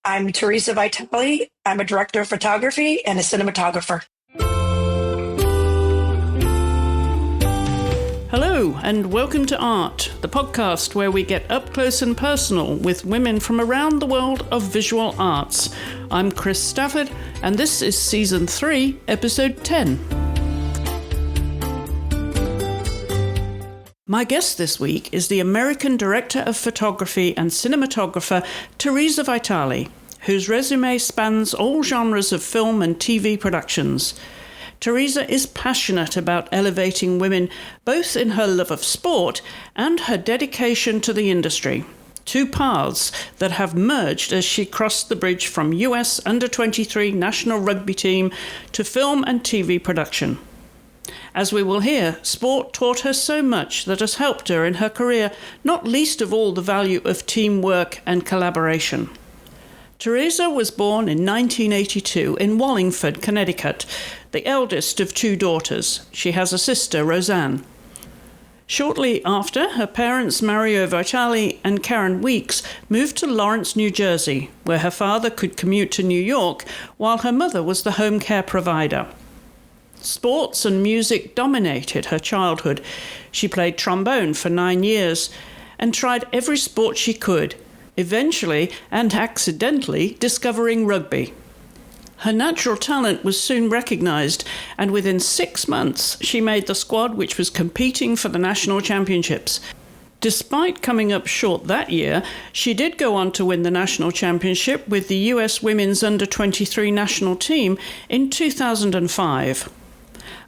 I'm Theresa Vitale. I'm a director of photography and a cinematographer. Hello, and welcome to Art, the podcast where we get up close and personal with women from around the world of visual arts. I'm Chris Stafford, and this is Season 3, Episode 10. My guest this week is the American director of photography and cinematographer Theresa Vitale, whose resume spans all genres of film and TV productions. Theresa is passionate about elevating women, both in her love of sport and her dedication to the industry. Two paths that have merged as she crossed the bridge from US Under-23 national rugby team to film and TV production. As we will hear, sport taught her so much that has helped her in her career, not least of all the value of teamwork and collaboration. Theresa was born in 1982 in Wallingford, Connecticut, the eldest of two daughters. She has a sister, Roseanne. Shortly after, her parents, Mario Vitale and Karen Weeks, moved to Lawrence, New Jersey, where her father could commute to New York while her mother was the home care provider. Sports and music dominated her childhood. She played trombone for 9 years and tried every sport she could, eventually and accidentally discovering rugby. Her natural talent was soon recognised, and within 6 months she made the squad which was competing for the national championships. Despite coming up short that year, she did go on to win the national championship with the US Women's Under-23 national team in 2005.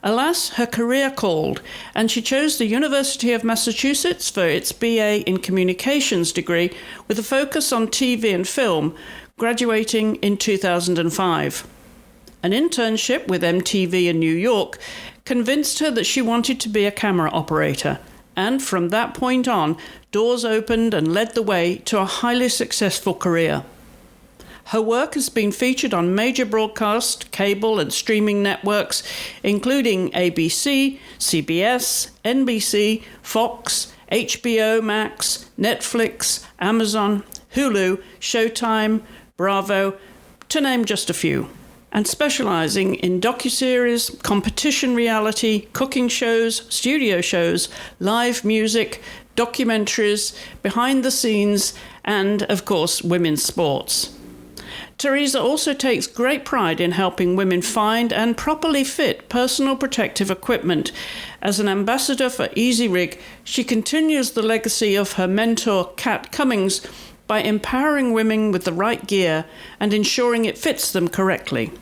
Alas, her career called, and she chose the University of Massachusetts for its BA in Communications degree with a focus on TV and film, graduating in 2005. An internship with MTV in New York convinced her that she wanted to be a camera operator, and from that point on, doors opened and led the way to a highly successful career. Her work has been featured on major broadcast, cable and streaming networks, including ABC, CBS, NBC, Fox, HBO Max, Netflix, Amazon, Hulu, Showtime, Bravo, to name just a few, and specializing in docuseries, competition reality, cooking shows, studio shows, live music, documentaries, behind the scenes, and, of course, women's sports. Theresa also takes great pride in helping women find and properly fit personal protective equipment. As an ambassador for Easy Rig, she continues the legacy of her mentor, Kat Cummings, by empowering women with the right gear and ensuring it fits them correctly.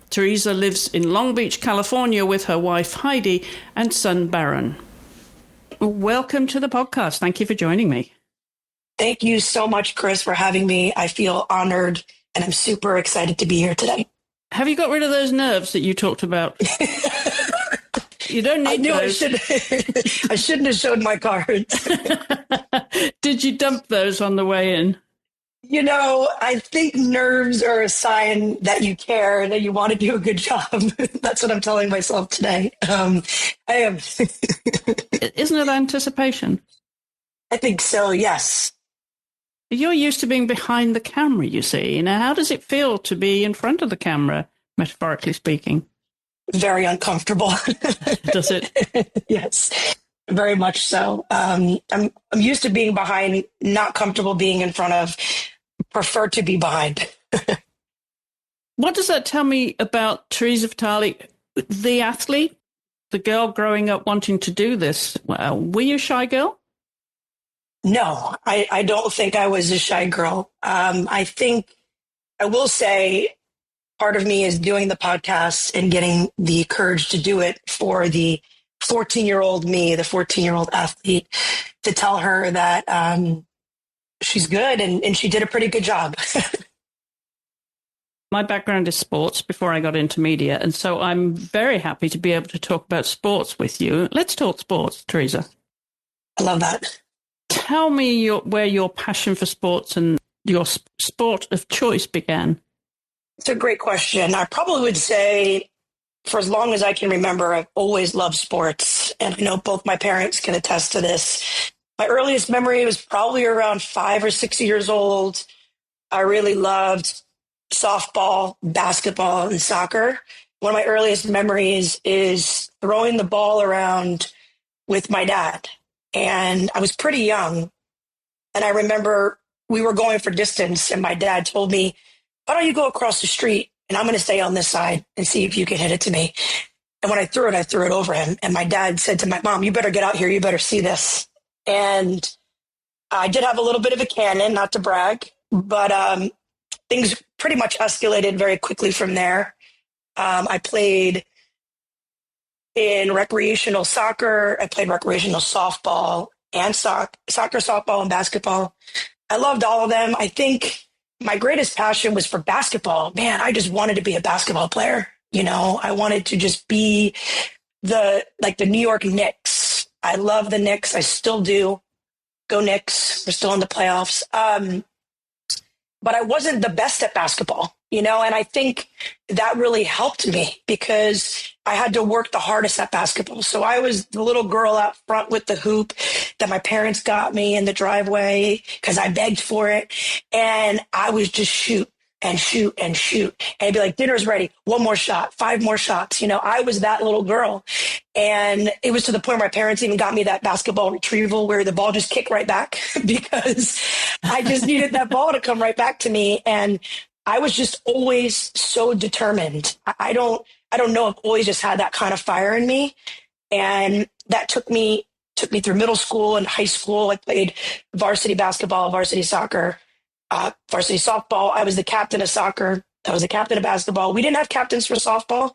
Theresa lives in Long Beach, California with her wife Heidi and son Baron. Welcome to the podcast. Thank you for joining me. Thank you so much, Chris, for having me. I feel honored and I'm super excited to be here today. Have you got rid of those nerves that you talked about? You don't need those. I shouldn't have showed my cards. Did you dump those on the way in? You know, I think nerves are a sign that you care, that you want to do a good job. That's what I'm telling myself today. I am. Isn't it anticipation? I think so, yes. You're used to being behind the camera, you see. Now, how does it feel to be in front of the camera, metaphorically speaking? Very uncomfortable. Does it? Yes, very much so. I'm used to being behind, not comfortable being in front of, prefer to be behind. What does that tell me about Theresa Vitale, the athlete, the girl growing up wanting to do this? Were you a shy girl? No, I don't think I was a shy girl. I think I will say part of me is doing the podcast and getting the courage to do it for the 14-year-old me, the 14-year-old athlete, to tell her that she's good and she did a pretty good job. My background is sports before I got into media, and so I'm very happy to be able to talk about sports with you. Let's talk sports, Theresa. I love that. Tell me where your passion for sports and your sport of choice began. It's a great question. I probably would say for as long as I can remember, I've always loved sports. And I know both my parents can attest to this. My earliest memory was probably around 5 or 6 years old. I really loved softball, basketball, and soccer. One of my earliest memories is throwing the ball around with my dad. And I was pretty young. And I remember we were going for distance, and my dad told me, why don't you go across the street and I'm going to stay on this side and see if you can hit it to me. And when I threw it over him. And my dad said to my mom, you better get out here. You better see this. And I did have a little bit of a cannon, not to brag, but things pretty much escalated very quickly from there. I played in recreational soccer. I played recreational softball and soccer, softball, and basketball. I loved all of them. I think my greatest passion was for basketball. Man, I just wanted to be a basketball player. You know, I wanted to just be the New York Knicks. I love the Knicks. I still do. Go Knicks. We're still in the playoffs. But I wasn't the best at basketball, you know, and I think that really helped me because I had to work the hardest at basketball. So I was the little girl out front with the hoop that my parents got me in the driveway because I begged for it. And I was just shoot and shoot and shoot. And I'd be like, dinner's ready. One more shot, 5 more shots. You know, I was that little girl. And it was to the point where my parents even got me that basketball retrieval where the ball just kicked right back because I just needed that ball to come right back to me. And I was just always so determined. I don't know. I've always just had that kind of fire in me. And that took me through middle school and high school. I played varsity basketball, varsity soccer, varsity softball. I was the captain of soccer. I was the captain of basketball. We didn't have captains for softball,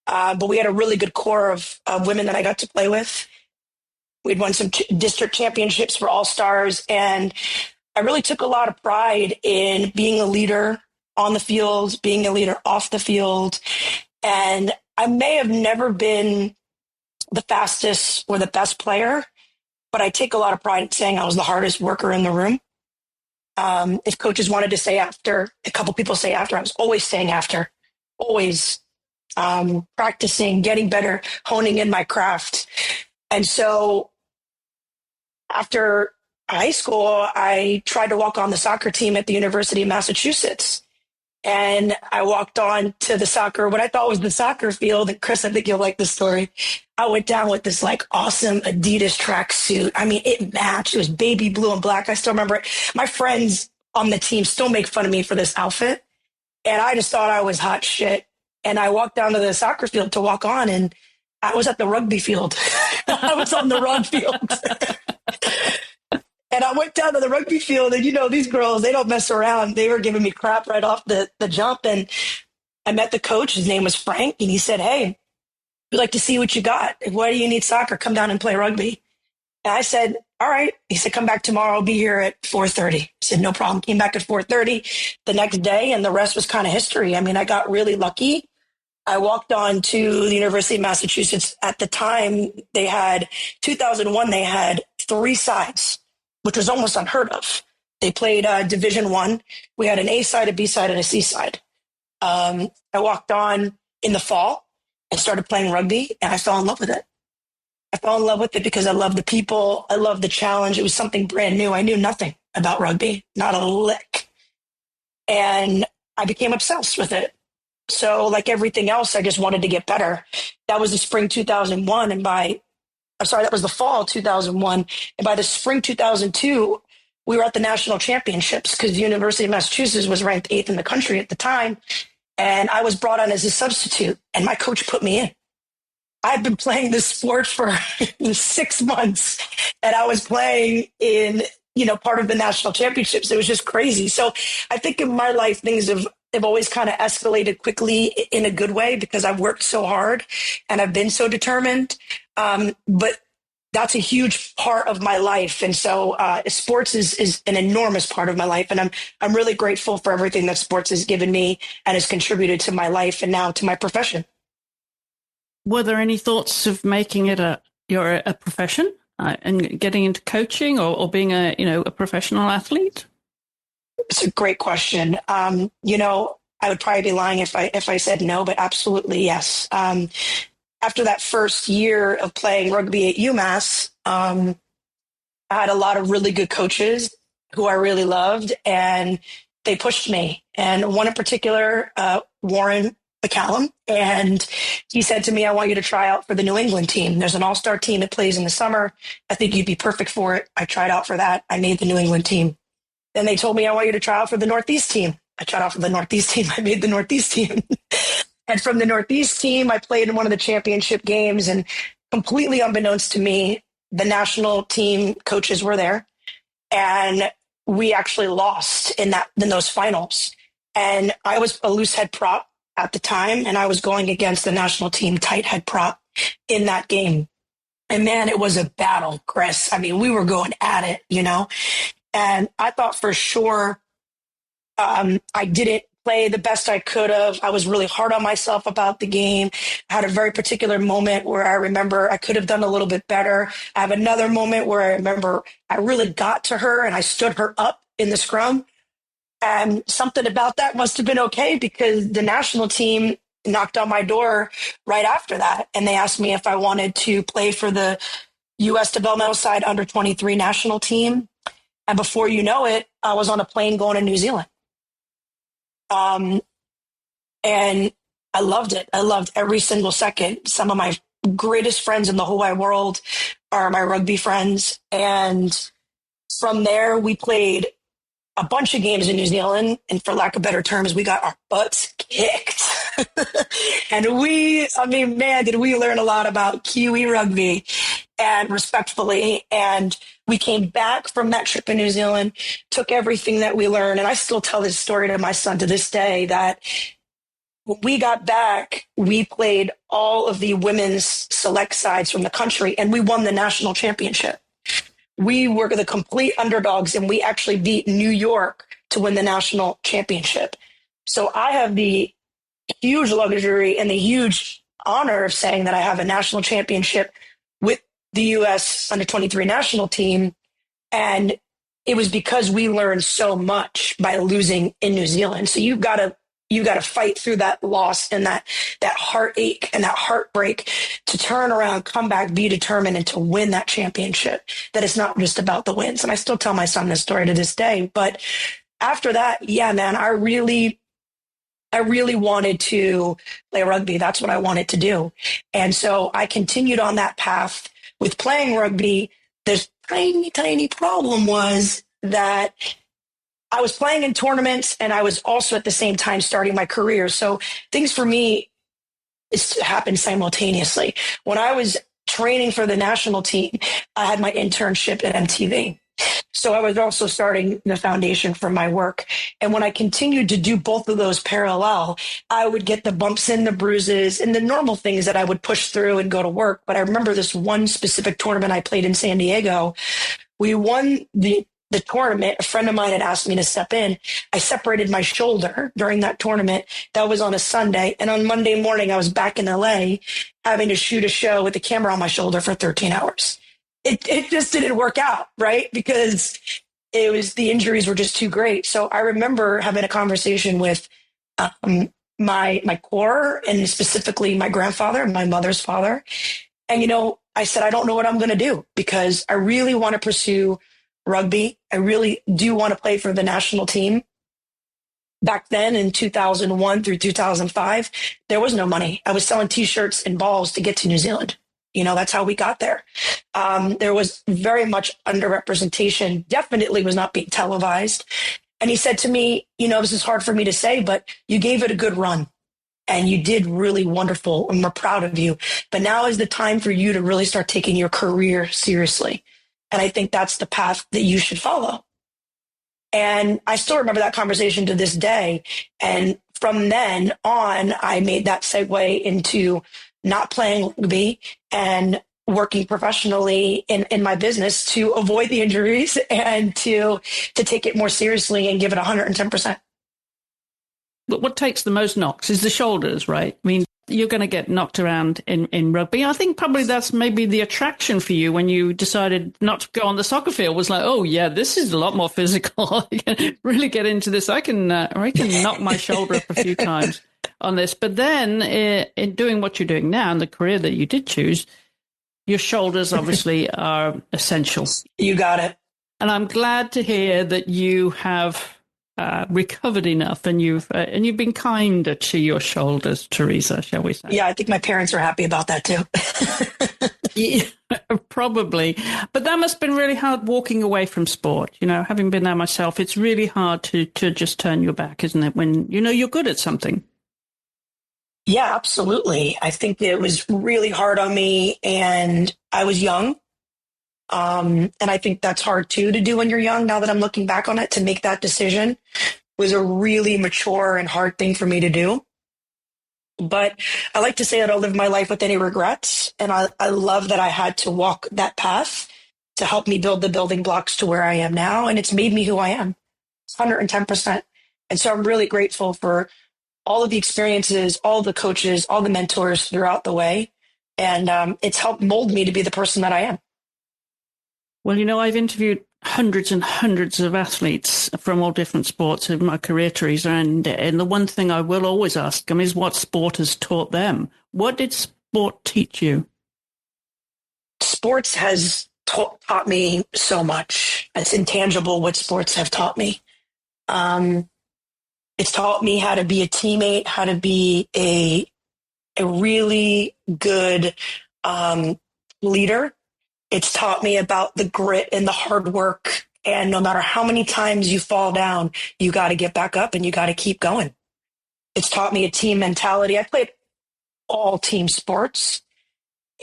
but we had a really good core of women that I got to play with. We'd won some district championships for all-stars. And I really took a lot of pride in being a leader on the field, being a leader off the field. And I may have never been the fastest or the best player, but I take a lot of pride in saying I was the hardest worker in the room. If coaches wanted to say after, a couple people say after, I was always saying after, always practicing, getting better, honing in my craft. And so after high school, I tried to walk on the soccer team at the University of Massachusetts. And I walked on to the soccer, what I thought was the soccer field. And Chris, I think you'll like this story. I went down with this like awesome Adidas tracksuit. I mean, it matched. It was baby blue and black. I still remember it. My friends on the team still make fun of me for this outfit. And I just thought I was hot shit. And I walked down to the soccer field to walk on, and I was at the rugby field. I was on the wrong field. And I went down to the rugby field, and, you know, these girls, they don't mess around. They were giving me crap right off the jump. And I met the coach. His name was Frank. And he said, hey, we'd like to see what you got. Why do you need soccer? Come down and play rugby. And I said, all right. He said, come back tomorrow. I'll be here at 4:30. I said, no problem. Came back at 4:30 the next day, and the rest was kind of history. I mean, I got really lucky. I walked on to the University of Massachusetts. At the time, 2001, they had 3 sides, which was almost unheard of. They played Division I. We had an A side, a B side, and a C side. I walked on in the fall and started playing rugby, and I fell in love with it. I fell in love with it because I love the people. I love the challenge. It was something brand new. I knew nothing about rugby, not a lick. And I became obsessed with it. So like everything else, I just wanted to get better. That was the spring 2001. That was the fall 2001. And by the spring 2002, we were at the national championships because the University of Massachusetts was ranked 8th in the country at the time. And I was brought on as a substitute, and my coach put me in. I've been playing this sport for 6 months, and I was playing in, part of the national championships. It was just crazy. So I think in my life, things have always kind of escalated quickly in a good way because I've worked so hard and I've been so determined. But that's a huge part of my life. And so sports is an enormous part of my life. And I'm really grateful for everything that sports has given me and has contributed to my life and now to my profession. Were there any thoughts of making it a profession and getting into coaching or being a professional athlete? It's a great question. I would probably be lying if I said no, but absolutely yes. After that first year of playing rugby at UMass, I had a lot of really good coaches who I really loved, and they pushed me. And one in particular, Warren McCallum, and he said to me, I want you to try out for the New England team. There's an all-star team that plays in the summer. I think you'd be perfect for it. I tried out for that. I made the New England team. Then they told me, I want you to try out for the Northeast team. I tried out for the Northeast team. I made the Northeast team. And from the Northeast team, I played in one of the championship games, and completely unbeknownst to me, the national team coaches were there. And we actually lost in those finals. And I was a loose head prop at the time, and I was going against the national team tight head prop in that game. And man, it was a battle, Chris. I mean, we were going at it, and I thought for sure I didn't play the best I could have. I was really hard on myself about the game. I had a very particular moment where I remember I could have done a little bit better. I have another moment where I remember I really got to her and I stood her up in the scrum. And something about that must have been okay, because the national team knocked on my door right after that. And they asked me if I wanted to play for the U.S. developmental side under 23 national team. And before you know it, I was on a plane going to New Zealand. And I loved it. I loved every single second. Some of my greatest friends in the whole wide world are my rugby friends. And from there, we played a bunch of games in New Zealand. And for lack of better terms, we got our butts kicked. And man, did we learn a lot about Kiwi rugby, and respectfully. And we came back from that trip in New Zealand, took everything that we learned. And I still tell this story to my son to this day, that when we got back, we played all of the women's select sides from the country, and we won the national championship. We were the complete underdogs, and we actually beat New York to win the national championship. So I have the huge luxury and the huge honor of saying that I have a national championship with the U.S. under 23 national team. And it was because we learned so much by losing in New Zealand. So you got to fight through that loss and that heartache and that heartbreak to turn around, come back, be determined, and to win that championship. That it's not just about the wins. And I still tell my son this story to this day. But after that, yeah, man, I really wanted to play rugby. That's what I wanted to do. And so I continued on that path with playing rugby. This tiny, tiny problem was that I was playing in tournaments, and I was also at the same time starting my career. So things for me happened simultaneously. When I was training for the national team, I had my internship at MTV. So I was also starting the foundation for my work. And when I continued to do both of those parallel, I would get the bumps and the bruises and the normal things that I would push through and go to work. But I remember this one specific tournament I played in San Diego. We won the tournament. A friend of mine had asked me to step in. I separated my shoulder during that tournament. That was on a Sunday. And on Monday morning, I was back in LA having to shoot a show with the camera on my shoulder for 13 hours. It just didn't work out, right? Because the injuries were just too great. So I remember having a conversation with my core, and specifically my grandfather, my mother's father. And, I said, I don't know what I'm going to do, because I really want to pursue rugby. I really do want to play for the national team. Back then in 2001 through 2005, there was no money. I was selling T-shirts and balls to get to New Zealand. That's how we got there. There was very much underrepresentation, definitely was not being televised. And he said to me, this is hard for me to say, but you gave it a good run and you did really wonderful, and we're proud of you. But now is the time for you to really start taking your career seriously. And I think that's the path that you should follow. And I still remember that conversation to this day. And from then on, I made that segue into not playing rugby and working professionally in my business to avoid the injuries and to take it more seriously and give it 110%. But what takes the most knocks is the shoulders, right? I mean, you're going to get knocked around in rugby. I think probably that's maybe the attraction for you when you decided not to go on the soccer field, was like, oh, yeah, this is a lot more physical. I can really get into this. I can knock my shoulder up a few times on this. But then in doing what you're doing now and the career that you did choose, your shoulders obviously are essential. You got it. And I'm glad to hear that you have recovered enough, and you've been kinder to your shoulders, Theresa, shall we say? Yeah, I think my parents are happy about that too. Yeah, probably. But that must have been really hard walking away from sport. You know, having been there myself, it's really hard to just turn your back, isn't it? When you know you're good at something. Yeah, absolutely. I think it was really hard on me, and I was young. And I think that's hard too to do when you're young. Now that I'm looking back on it, to make that decision was a really mature and hard thing for me to do. But I like to say I don't live my life with any regrets. And I love that I had to walk that path to help me build the building blocks to where I am now. And it's made me who I am, 110%. And so I'm really grateful for all of the experiences, all the coaches, all the mentors throughout the way. And it's helped mold me to be the person that I am. Well, you know, I've interviewed hundreds and hundreds of athletes from all different sports in my career, Theresa, and the one thing I will always ask them is what sport has taught them. What did sport teach you? Sports has taught me so much. It's intangible what sports have taught me. It's taught me how to be a teammate, how to be a really good leader. It's taught me about the grit and the hard work. And no matter how many times you fall down, you got to get back up and you got to keep going. It's taught me a team mentality. I played all team sports,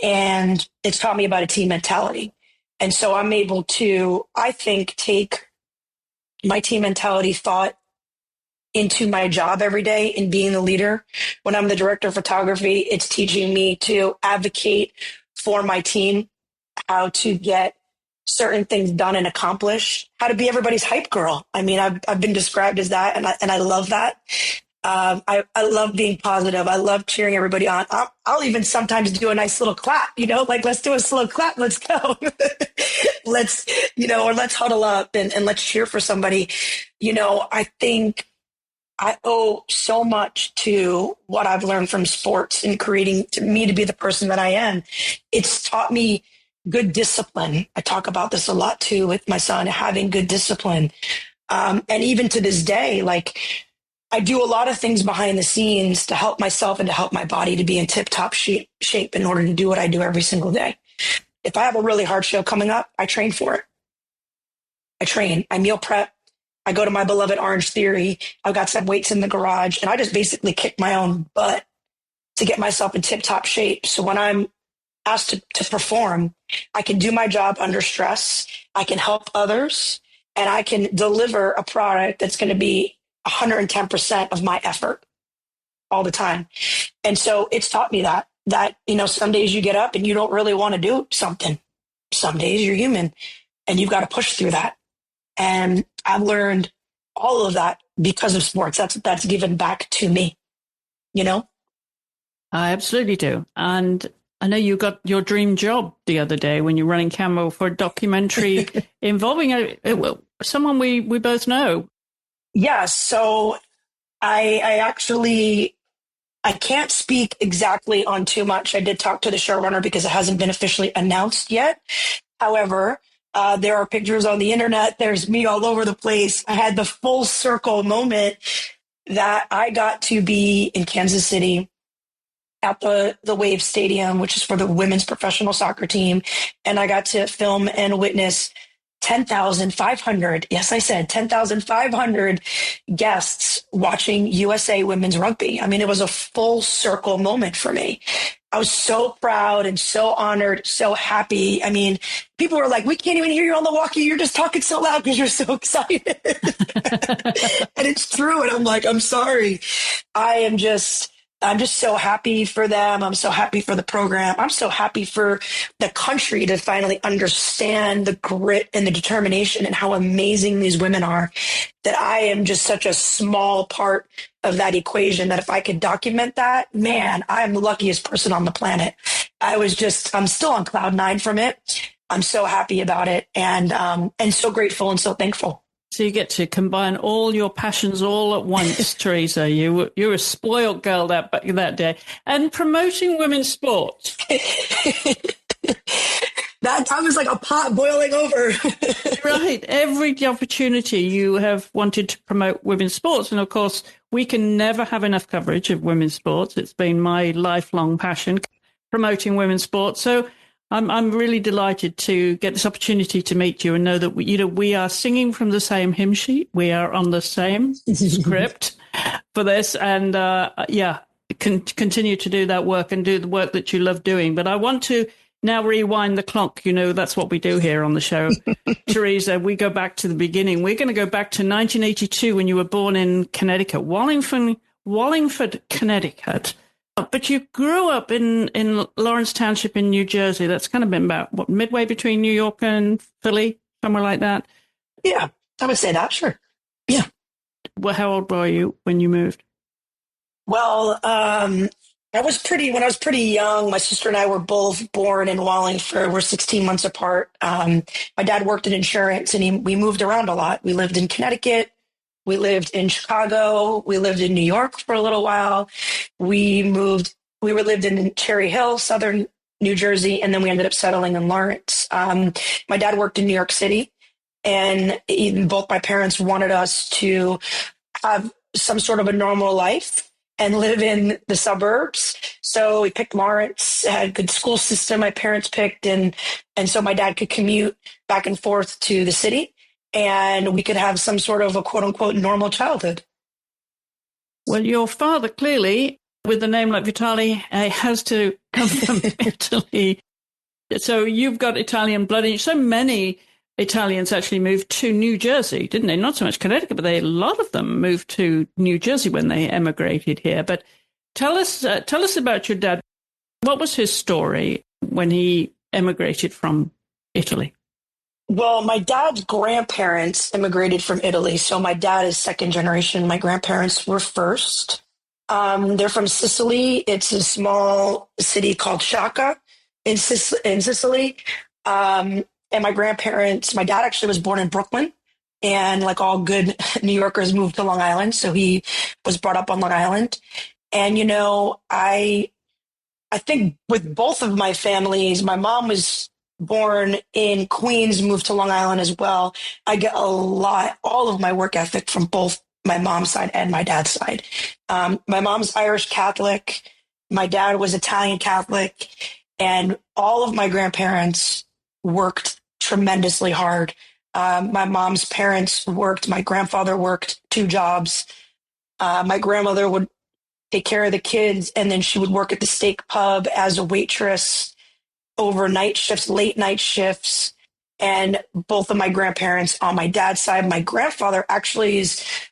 and it's taught me about a team mentality. And so I'm able to, I think, take my team mentality thought into my job every day in being the leader. When I'm the director of photography, it's teaching me to advocate for my team, how to get certain things done and accomplished, how to be everybody's hype girl. I mean, I've been described as that, and I love that. I love being positive. I love cheering everybody on. I'll even sometimes do a nice little clap, like, let's do a slow clap. Let's go. Let's, or let's huddle up and let's cheer for somebody. I think I owe so much to what I've learned from sports and creating me to be the person that I am. It's taught me good discipline. I talk about this a lot too with my son, having good discipline. And even to this day, like, I do a lot of things behind the scenes to help myself and to help my body to be in tip-top shape in order to do what I do every single day. If I have a really hard show coming up, I train for it. I train. I meal prep. I go to my beloved Orange Theory. I've got some weights in the garage, and I just basically kick my own butt to get myself in tip-top shape. So when I'm asked to perform, I can do my job under stress. I can help others, and I can deliver a product that's going to be 110% of my effort all the time. And so it's taught me that, some days you get up and you don't really want to do something. Some days you're human and you've got to push through that. And I've learned all of that because of sports. That's given back to me, I absolutely do. And I know you got your dream job the other day when you're running camera for a documentary involving someone we both know. Yeah, so I can't speak exactly on too much. I did talk to the showrunner because it hasn't been officially announced yet. However, there are pictures on the internet. There's me all over the place. I had the full circle moment that I got to be in Kansas City at the Wave Stadium, which is for the women's professional soccer team. And I got to film and witness 10,500, yes, I said 10,500 guests watching USA women's rugby. I mean, it was a full circle moment for me. I was so proud and so honored, so happy. I mean, people were like, we can't even hear you on the walkie. You're just talking so loud because you're so excited. And it's true. And I'm like, I'm sorry. I'm just so happy for them. I'm so happy for the program. I'm so happy for the country to finally understand the grit and the determination and how amazing these women are, that I am just such a small part of that equation, that if I could document that, man, I'm the luckiest person on the planet. I'm still on cloud nine from it. I'm so happy about it, and so grateful and so thankful. So you get to combine all your passions all at once, Theresa. You're a spoiled girl that day, and promoting women's sports. That time was like a pot boiling over. Right. Every opportunity you have wanted to promote women's sports. And of course, we can never have enough coverage of women's sports. It's been my lifelong passion, promoting women's sports. So I'm really delighted to get this opportunity to meet you and know that we are singing from the same hymn sheet. We are on the same script for this. And continue to do that work and do the work that you love doing. But I want to now rewind the clock. That's what we do here on the show. Theresa, we go back to the beginning. We're going to go back to 1982 when you were born in Connecticut, Wallingford, Connecticut. But you grew up in Lawrence Township in New Jersey. That's kind of been about, midway between New York and Philly, somewhere like that? Yeah, I would say that, sure. Yeah. Well, how old were you when you moved? Well, when I was pretty young, my sister and I were both born in Wallingford. We're 16 months apart. My dad worked in insurance and we moved around a lot. We lived in Connecticut. We lived in Chicago. We lived in New York for a little while. We lived in Cherry Hill, southern New Jersey, and then we ended up settling in Lawrence. My dad worked in New York City, and both my parents wanted us to have some sort of a normal life and live in the suburbs. So we picked Lawrence, had a good school system my parents picked, and so my dad could commute back and forth to the city, and we could have some sort of a quote-unquote normal childhood. Well, your father clearly, with a name like Vitale, has to come from Italy. So you've got Italian blood in you. So many Italians actually moved to New Jersey, didn't they? Not so much Connecticut, but a lot of them moved to New Jersey when they emigrated here. But tell us about your dad. What was his story when he emigrated from Italy? Well, my dad's grandparents immigrated from Italy. So my dad is second generation. My grandparents were first. They're from Sicily. It's a small city called Sciacca in Sicily. And my dad actually was born in Brooklyn, and like all good New Yorkers moved to Long Island. So he was brought up on Long Island. And, I think with both of my families, my mom was born in Queens, moved to Long Island as well. I get all of my work ethic from both my mom's side and my dad's side. My mom's Irish Catholic. My dad was Italian Catholic, and all of my grandparents worked tremendously hard. My mom's parents worked. My grandfather worked 2 jobs. My grandmother would take care of the kids, and then she would work at the steak pub as a waitress, overnight shifts, late night shifts. And both of my grandparents on my dad's side, my grandfather actually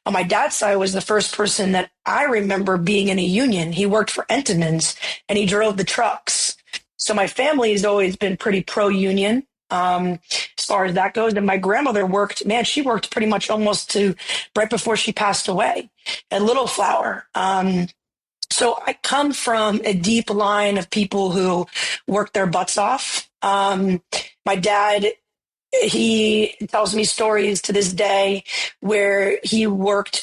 on my dad's side was the first person that I remember being in a union. He worked for Entenmann's and he drove the trucks. So my family has always been pretty pro-union as far as that goes. And my grandmother she worked pretty much almost to right before she passed away at Little Flower. So I come from a deep line of people who work their butts off. My dad, he tells me stories to this day where he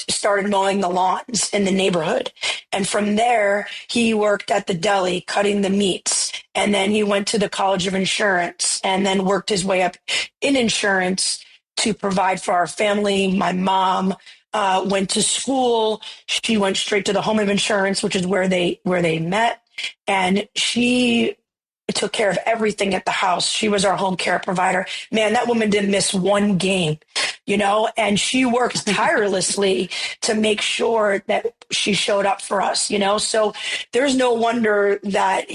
started mowing the lawns in the neighborhood. And from there, he worked at the deli, cutting the meats. And then he went to the College of Insurance and then worked his way up in insurance to provide for our family. My mom went to school. She went straight to the Home of Insurance, which is where they met. And she took care of everything at the house. She was our home care provider. Man, that woman didn't miss one game, and she worked tirelessly to make sure that she showed up for us, So there's no wonder that,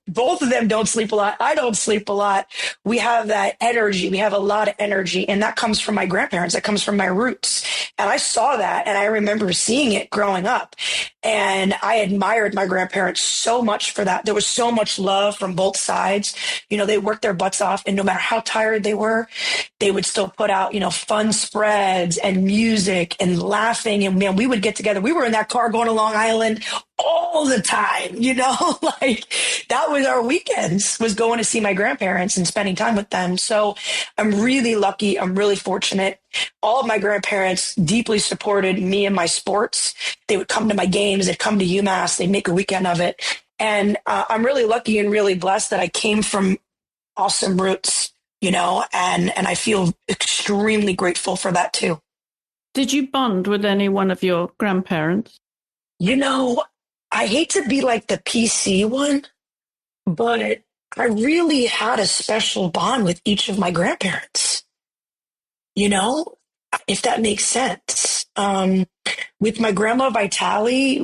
both of them don't sleep a lot. I don't sleep a lot. We have that energy. We have a lot of energy, and that comes from my grandparents. That comes from my roots. And I saw that, and I remember seeing it growing up. And I admired my grandparents so much for that. There was so much love from both sides. They worked their butts off, and no matter how tired they were, they would still put out, fun spreads and music and laughing. And man, we would get together. We were in that car going to Long Island all the time, like that was our weekends, was going to see my grandparents and spending time with them. So I'm really lucky. I'm really fortunate. All of my grandparents deeply supported me and my sports. They would come to my games. They'd come to UMass. They'd make a weekend of it. And I'm really lucky and really blessed that I came from awesome roots, and I feel extremely grateful for that too. Did you bond with any one of your grandparents? You know, I hate to be like the PC one, but I really had a special bond with each of my grandparents, you know, if that makes sense. With my grandma Vitale,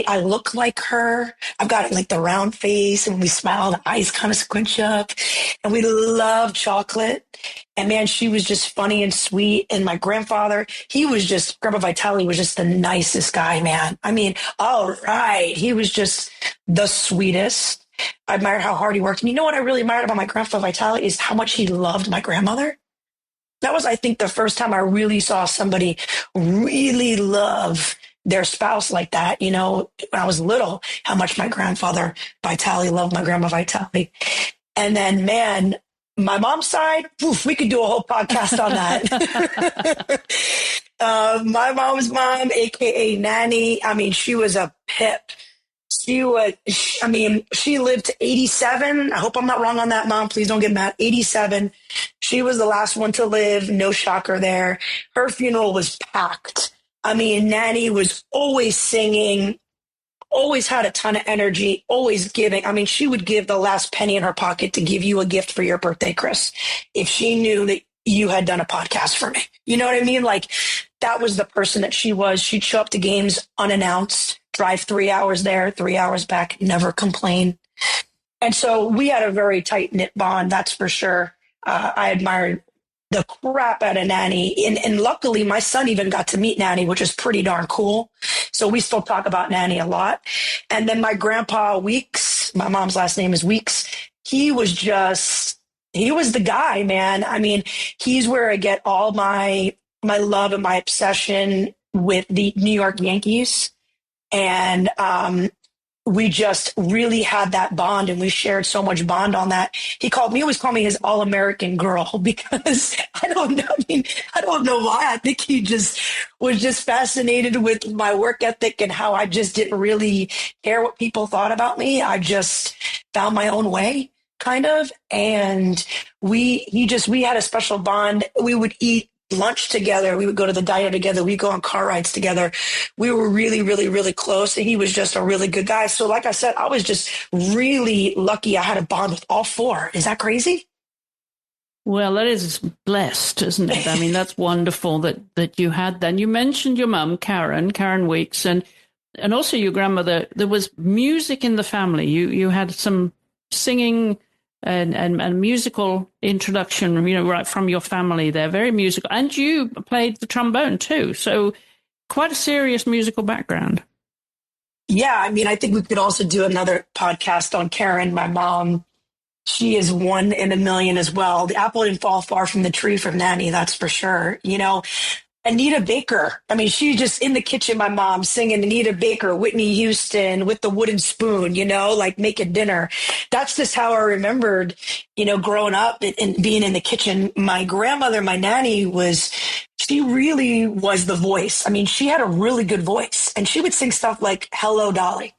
I look like her. I've got like the round face, and when we smile, the eyes kind of squinch up, and we love chocolate. And man, she was just funny and sweet. And my grandfather, Grandpa Vitale was just the nicest guy, man. I mean, all right. He was just the sweetest. I admired how hard he worked. And you know what I really admired about my grandpa Vitale is how much he loved my grandmother. That was, I think, the first time I really saw somebody really love their spouse like that. When I was little, how much my grandfather Vitale loved my grandma Vitale. And then, man, my mom's side, we could do a whole podcast on that. My mom's mom, AKA Nanny, I mean, she was a pip. She lived to 87. I hope I'm not wrong on that, Mom. Please don't get mad. 87. She was the last one to live. No shocker there. Her funeral was packed. I mean, Nanny was always singing, always had a ton of energy, always giving. I mean, she would give the last penny in her pocket to give you a gift for your birthday, Chris, if she knew that you had done a podcast for me. You know what I mean? Like, that was the person that she was. She'd show up to games unannounced, drive 3 hours there, 3 hours back, never complain. And so we had a very tight knit bond, that's for sure. I admired the crap out of Nanny. And luckily, my son even got to meet Nanny, which is pretty darn cool. So we still talk about Nanny a lot. And then my grandpa Weeks, my mom's last name is Weeks, he was the guy, man. I mean, he's where I get all my love and my obsession with the New York Yankees. And we just really had that bond, and we shared so much bond on that. He always called me his all-American girl because I don't know. I mean, I don't know why. I think he just was just fascinated with my work ethic and how I just didn't really care what people thought about me. I just found my own way, kind of. And we had a special bond. We would eat lunch together. We would go to the diner together. We'd go on car rides together. We were really, really, really close. And he was just a really good guy. So like I said, I was just really lucky I had a bond with all four. Is that crazy? Well, that is blessed, isn't it? I mean, that's wonderful that you had that. And you mentioned your mum, Karen Weeks, and also your grandmother. There was music in the family. You had some singing and musical introduction, right from your family there, very musical. And you played the trombone too. So quite a serious musical background. Yeah. I mean, I think we could also do another podcast on Karen, my mom. She is one in a million as well. The apple didn't fall far from the tree from Nanny, that's for sure. Anita Baker. I mean, she just in the kitchen, my mom singing Anita Baker, Whitney Houston with the wooden spoon, like making dinner. That's just how I remembered, growing up and being in the kitchen. My grandmother, my nanny she really was the voice. I mean, she had a really good voice, and she would sing stuff like Hello, Dolly.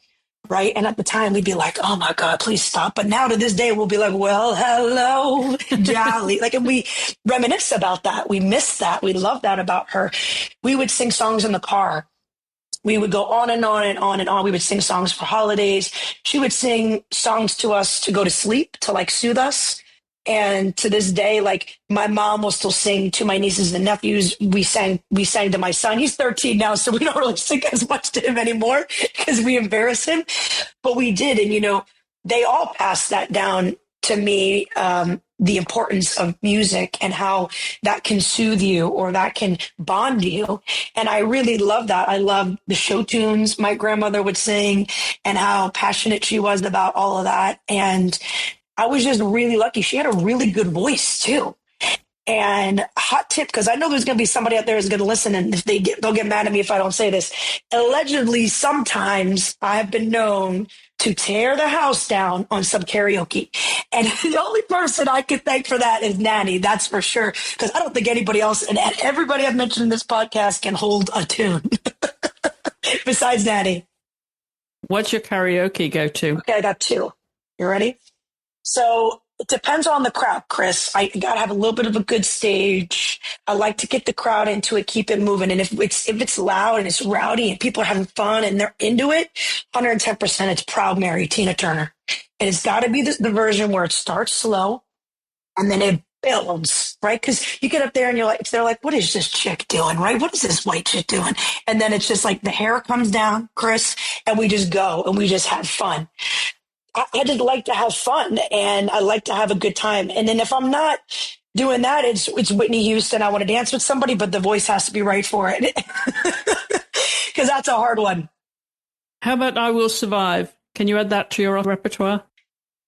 Right. And at the time we'd be like, oh my God, please stop. But now to this day, we'll be like, well, hello, Dolly. And we reminisce about that. We miss that. We love that about her. We would sing songs in the car. We would go on and on and on and on. We would sing songs for holidays. She would sing songs to us to go to sleep, to soothe us. And to this day, my mom will still sing to my nieces and nephews. We sang to my son. He's 13 now, so we don't really sing as much to him anymore because we embarrass him. But we did. And, they all passed that down to me, the importance of music and how that can soothe you or that can bond you. And I really love that. I love the show tunes my grandmother would sing and how passionate she was about all of that. And I was just really lucky. She had a really good voice too. And hot tip, because I know there's going to be somebody out there who's going to listen, and if they'll get mad at me if I don't say this. Allegedly, sometimes I've been known to tear the house down on some karaoke. And the only person I can thank for that is Nanny, that's for sure. Because I don't think anybody else, and everybody I've mentioned in this podcast can hold a tune besides Nanny. What's your karaoke go-to? Okay, I got two. You ready? So It depends on the crowd, Chris. I got to have a little bit of a good stage. I like to get the crowd into it, keep it moving. And if it's loud and it's rowdy and people are having fun and they're into it, 110% it's Proud Mary, Tina Turner. And it's got to be the version where it starts slow and then it builds, right? Because you get up there and they're like, what is this chick doing, right? What is this white chick doing? And then it's just like the hair comes down, Chris, and we just go and we just have fun. I just like to have fun and I like to have a good time. And then if I'm not doing that, it's Whitney Houston. I want to dance with somebody, but the voice has to be right for it. Because that's a hard one. How about I Will Survive? Can you add that to your repertoire?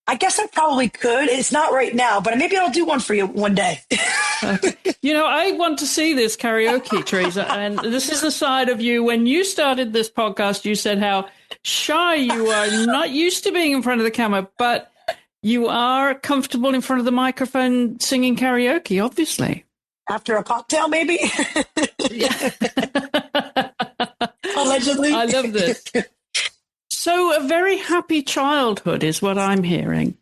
I guess I probably could. It's not right now, but maybe I'll do one for you one day. Okay. I want to see this karaoke, Theresa. And this is the side of you. When you started this podcast, you said how shy you are, not used to being in front of the camera, but you are comfortable in front of the microphone singing karaoke, obviously. After a cocktail, maybe? Yeah. Allegedly. I love this. So a very happy childhood is what I'm hearing.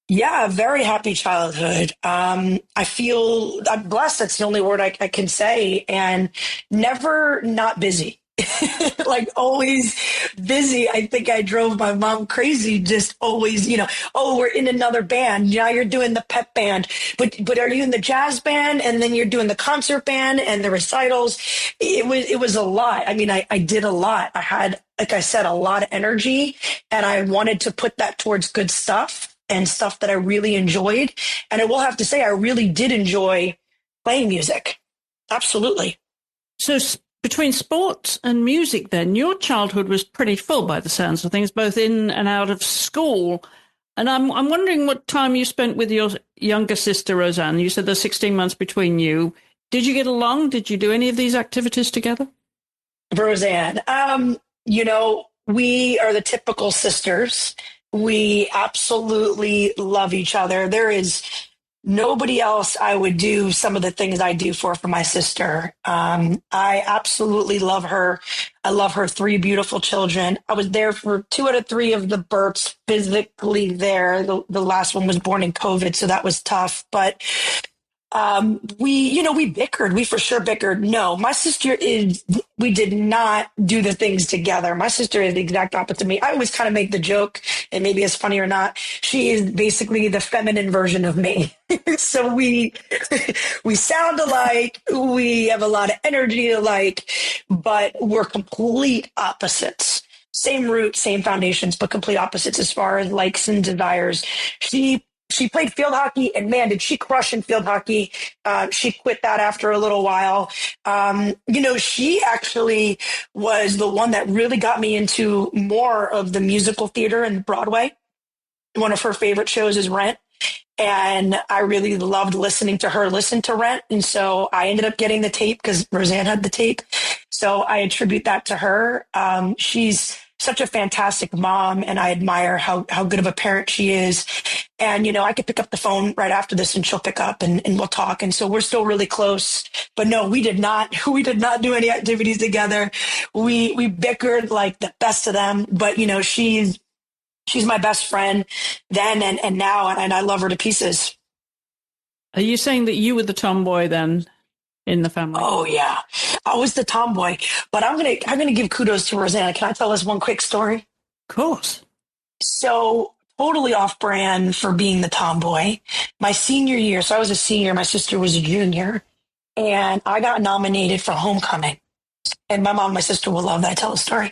Yeah, very happy childhood. I feel I'm blessed. That's the only word I can say. And never not busy. Like always busy. I think I drove my mom crazy. Just always, oh, we're in another band. Now you're doing the pep band, but are you in the jazz band? And then you're doing the concert band and the recitals. It was a lot. I mean, I did a lot. I had, like I said, a lot of energy, and I wanted to put that towards good stuff and stuff that I really enjoyed. And I will have to say, I really did enjoy playing music. Absolutely. So between sports and music, then, your childhood was pretty full by the sounds of things, both in and out of school. And I'm wondering what time you spent with your younger sister, Roseanne. You said there's 16 months between you. Did you get along? Did you do any of these activities together? Roseanne, we are the typical sisters. We absolutely love each other. There is nobody else I would do some of the things I do for my sister. I absolutely love her. I love her 3 beautiful children. I was there for 2 out of 3 of the births physically there. The last one was born in COVID, so that was tough. But we bickered. We for sure bickered. No, my sister we did not do the things together. My sister is the exact opposite of me. I always kind of make the joke, and maybe it's funny or not. She is basically the feminine version of me. So we sound alike. We have a lot of energy alike, but we're complete opposites. Same roots, same foundations, but complete opposites as far as likes and desires. She played field hockey, and man, did she crush in field hockey. She quit that after a little while. She actually was the one that really got me into more of the musical theater and Broadway. One of her favorite shows is Rent. And I really loved listening to her listen to Rent. And so I ended up getting the tape because Roseanne had the tape. So I attribute that to her. She's such a fantastic mom, and I admire how good of a parent she is. And, I could pick up the phone right after this and she'll pick up and we'll talk. And so we're still really close. But no, we did not do any activities together. We bickered like the best of them. But, she's my best friend then and now, and I love her to pieces. Are you saying that you were the tomboy then in the family? Oh yeah, I was the tomboy. But I'm gonna give kudos to Rosanna. Can I tell us one quick story? Of course. So totally off brand for being the tomboy. My senior year, so I was a senior. My sister was a junior, and I got nominated for homecoming. And my mom and my sister will love that I tell the story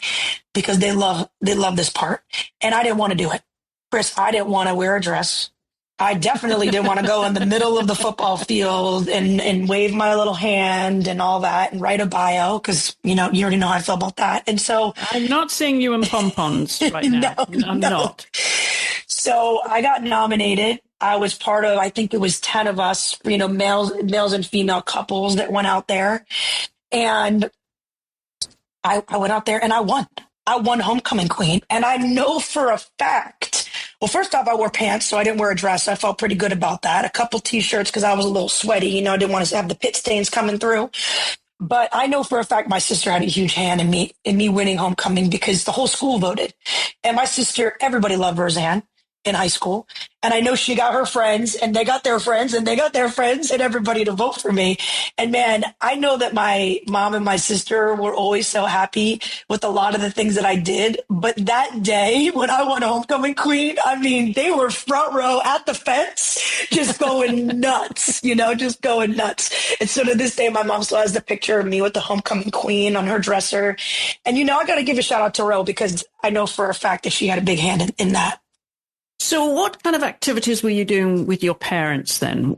because they love this part. And I didn't want to do it. Chris, I didn't want to wear a dress. I definitely didn't want to go in the middle of the football field and wave my little hand and all that and write a bio because, you already know how I feel about that. And so I'm not seeing you in pom-poms right now. No, I'm not. So I got nominated. I was part of, I think it was 10 of us, males and female couples that went out there. And I went out there and I won. I won Homecoming Queen. And I know for a fact, well, first off, I wore pants, so I didn't wear a dress. I felt pretty good about that. A couple T-shirts because I was a little sweaty. I didn't want to have the pit stains coming through. But I know for a fact my sister had a huge hand in me winning Homecoming because the whole school voted. And my sister, everybody loved Roseanne. in high school. And I know she got her friends and they got their friends and they got their friends and everybody to vote for me. And man, I know that my mom and my sister were always so happy with a lot of the things that I did. But that day when I won homecoming queen, I mean, they were front row at the fence, just going nuts, just going nuts. And so to this day, my mom still has the picture of me with the homecoming queen on her dresser. And, I got to give a shout out to Ro because I know for a fact that she had a big hand in that. So what kind of activities were you doing with your parents then?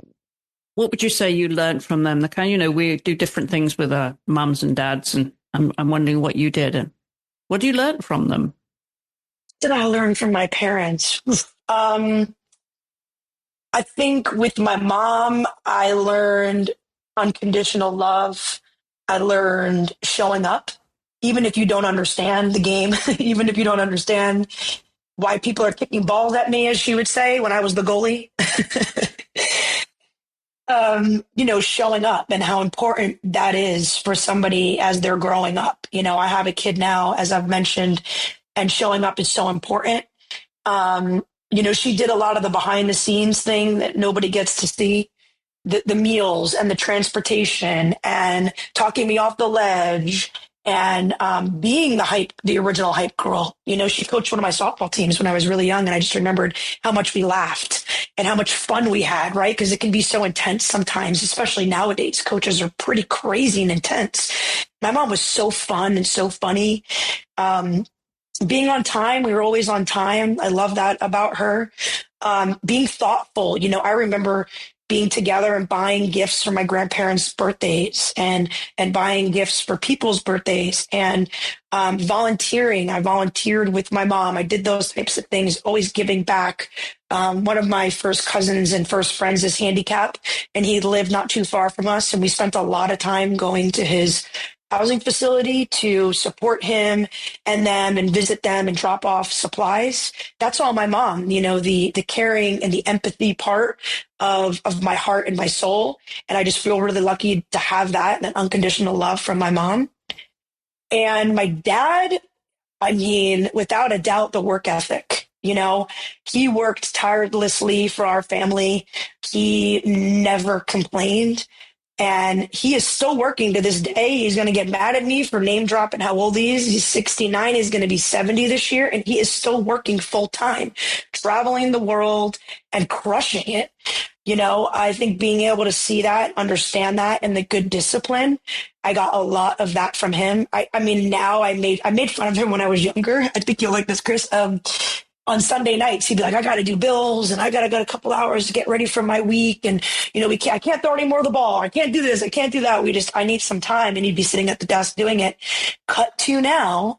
What would you say you learned from them? We do different things with our mums and dads, and I'm wondering what you did and what do you learn from them? Did I learn from my parents? I think with my mom, I learned unconditional love. I learned showing up, even if you don't understand the game, even if you don't understand why people are kicking balls at me, as she would say when I was the goalie. Showing up and how important that is for somebody as they're growing up. I have a kid now, as I've mentioned, and showing up is so important. She did a lot of the behind the scenes thing that nobody gets to see. The meals and the transportation and talking me off the ledge and being the original hype girl. She coached one of my softball teams when I was really young, and I just remembered how much we laughed and how much fun we had, right? Because it can be so intense sometimes, especially nowadays. Coaches are pretty crazy and intense. My mom was so fun and so funny. Being on time, we were always on time. I love that about her. Being thoughtful. I remember being together and buying gifts for my grandparents' birthdays and buying gifts for people's birthdays and volunteering. I volunteered with my mom. I did those types of things, always giving back. One of my first cousins and first friends is handicapped, and he lived not too far from us. And we spent a lot of time going to his housing facility to support him and them and visit them and drop off supplies. That's all my mom, the caring and the empathy part of my heart and my soul. And I just feel really lucky to have that unconditional love from my mom. And my dad, I mean, without a doubt, the work ethic. He worked tirelessly for our family. He never complained. And he is still working to this day. He's going to get mad at me for name dropping how old he is. He's 69. He's going to be 70 this year. And he is still working full time, traveling the world and crushing it. I think being able to see that, understand that, and the good discipline, I got a lot of that from him. I mean, now I made fun of him when I was younger. I think you'll like this, Chris. On Sunday nights, he'd be like, I got to do bills and I got to go a couple hours to get ready for my week. And, I can't throw any more of the ball. I can't do this. I can't do that. I need some time. And he'd be sitting at the desk doing it. Cut to now,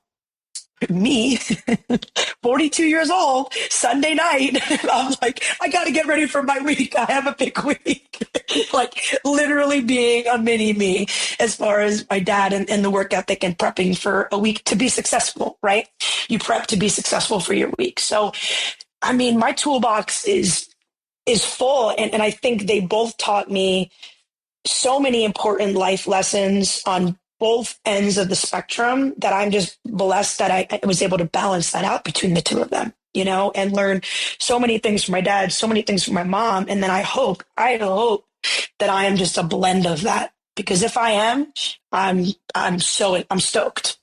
me, 42 years old, Sunday night. I'm like, I got to get ready for my week. I have a big week. Like literally being a mini me as far as my dad and the work ethic and prepping for a week to be successful, right? You prep to be successful for your week. So, I mean, my toolbox is full. And I think they both taught me so many important life lessons on both ends of the spectrum that I'm just blessed that I was able to balance that out between the two of them, and learn so many things from my dad, so many things from my mom. And then I hope that I am just a blend of that, because if I am, I'm stoked.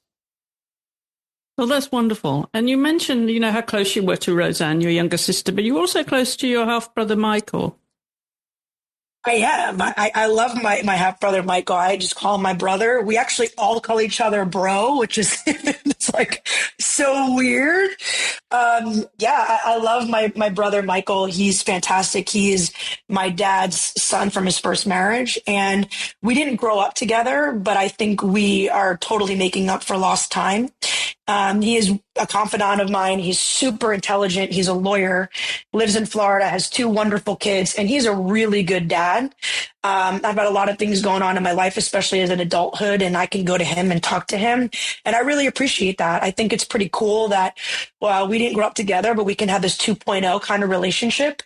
Well, that's wonderful. And you mentioned, how close you were to Roseanne, your younger sister, but you're also close to your half brother, Michael. I am. I love my half brother Michael. I just call him my brother. We actually all call each other bro, which is it's like so weird. I love my brother Michael. He's fantastic. He is my dad's son from his first marriage, and we didn't grow up together, but I think we are totally making up for lost time. He is a confidant of mine. He's super intelligent. He's a lawyer, lives in Florida, has two wonderful kids, and he's a really good dad. I've got a lot of things going on in my life, especially as an adulthood, and I can go to him and talk to him. And I really appreciate that. I think it's pretty cool that, well, we didn't grow up together, but we can have this 2.0 kind of relationship,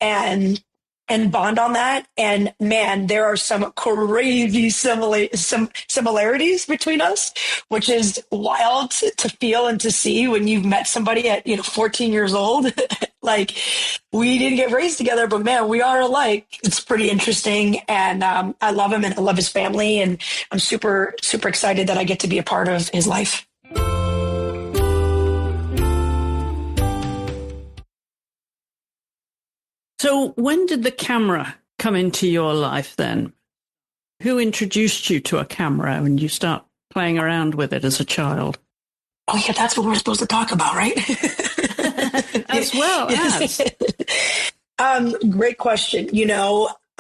and and bond on that. And man, there are some crazy similarities between us, which is wild to feel and to see when you've met somebody at 14 years old. Like, we didn't get raised together, but man, we are alike. It's pretty interesting, and I love him and I love his family, and I'm super super excited that I get to be a part of his life. So when did the camera come into your life then? Who introduced you to a camera when you start playing around with it as a child? Oh yeah, that's what we're supposed to talk about, right? As well as. Great question.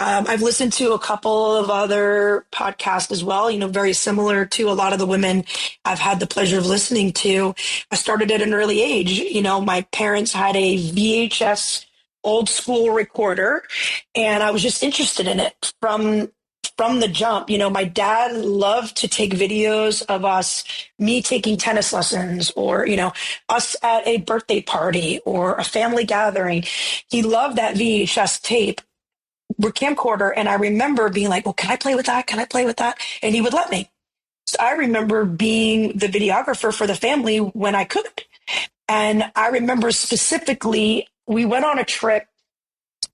I've listened to a couple of other podcasts as well, very similar to a lot of the women I've had the pleasure of listening to. I started at an early age. My parents had a VHS old school recorder, and I was just interested in it from the jump. My dad loved to take videos of me taking tennis lessons, or, us at a birthday party or a family gathering. He loved that VHS tape camcorder. And I remember being like, well, can I play with that? Can I play with that? And he would let me. So I remember being the videographer for the family when I could. And I remember specifically, we went on a trip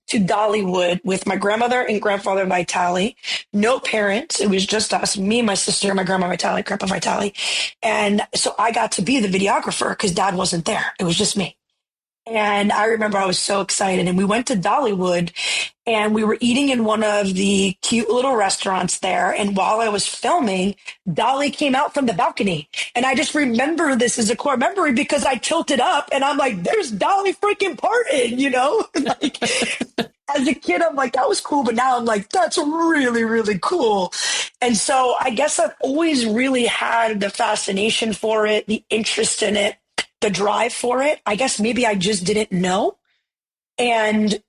to Dollywood with my grandmother and grandfather Vitale. No parents. It was just us, me, my sister, my grandma Vitale, grandpa Vitale. And so I got to be the videographer because dad wasn't there. It was just me. And I remember I was so excited. And we went to Dollywood, and we were eating in one of the cute little restaurants there. And while I was filming, Dolly came out from the balcony. And I just remember this as a core memory because I tilted up and I'm like, there's Dolly freaking Parton, Like, as a kid, I'm like, that was cool. But now I'm like, that's really, really cool. And so I guess I've always really had the fascination for it, the interest in it, the drive for it. I guess maybe I just didn't know. And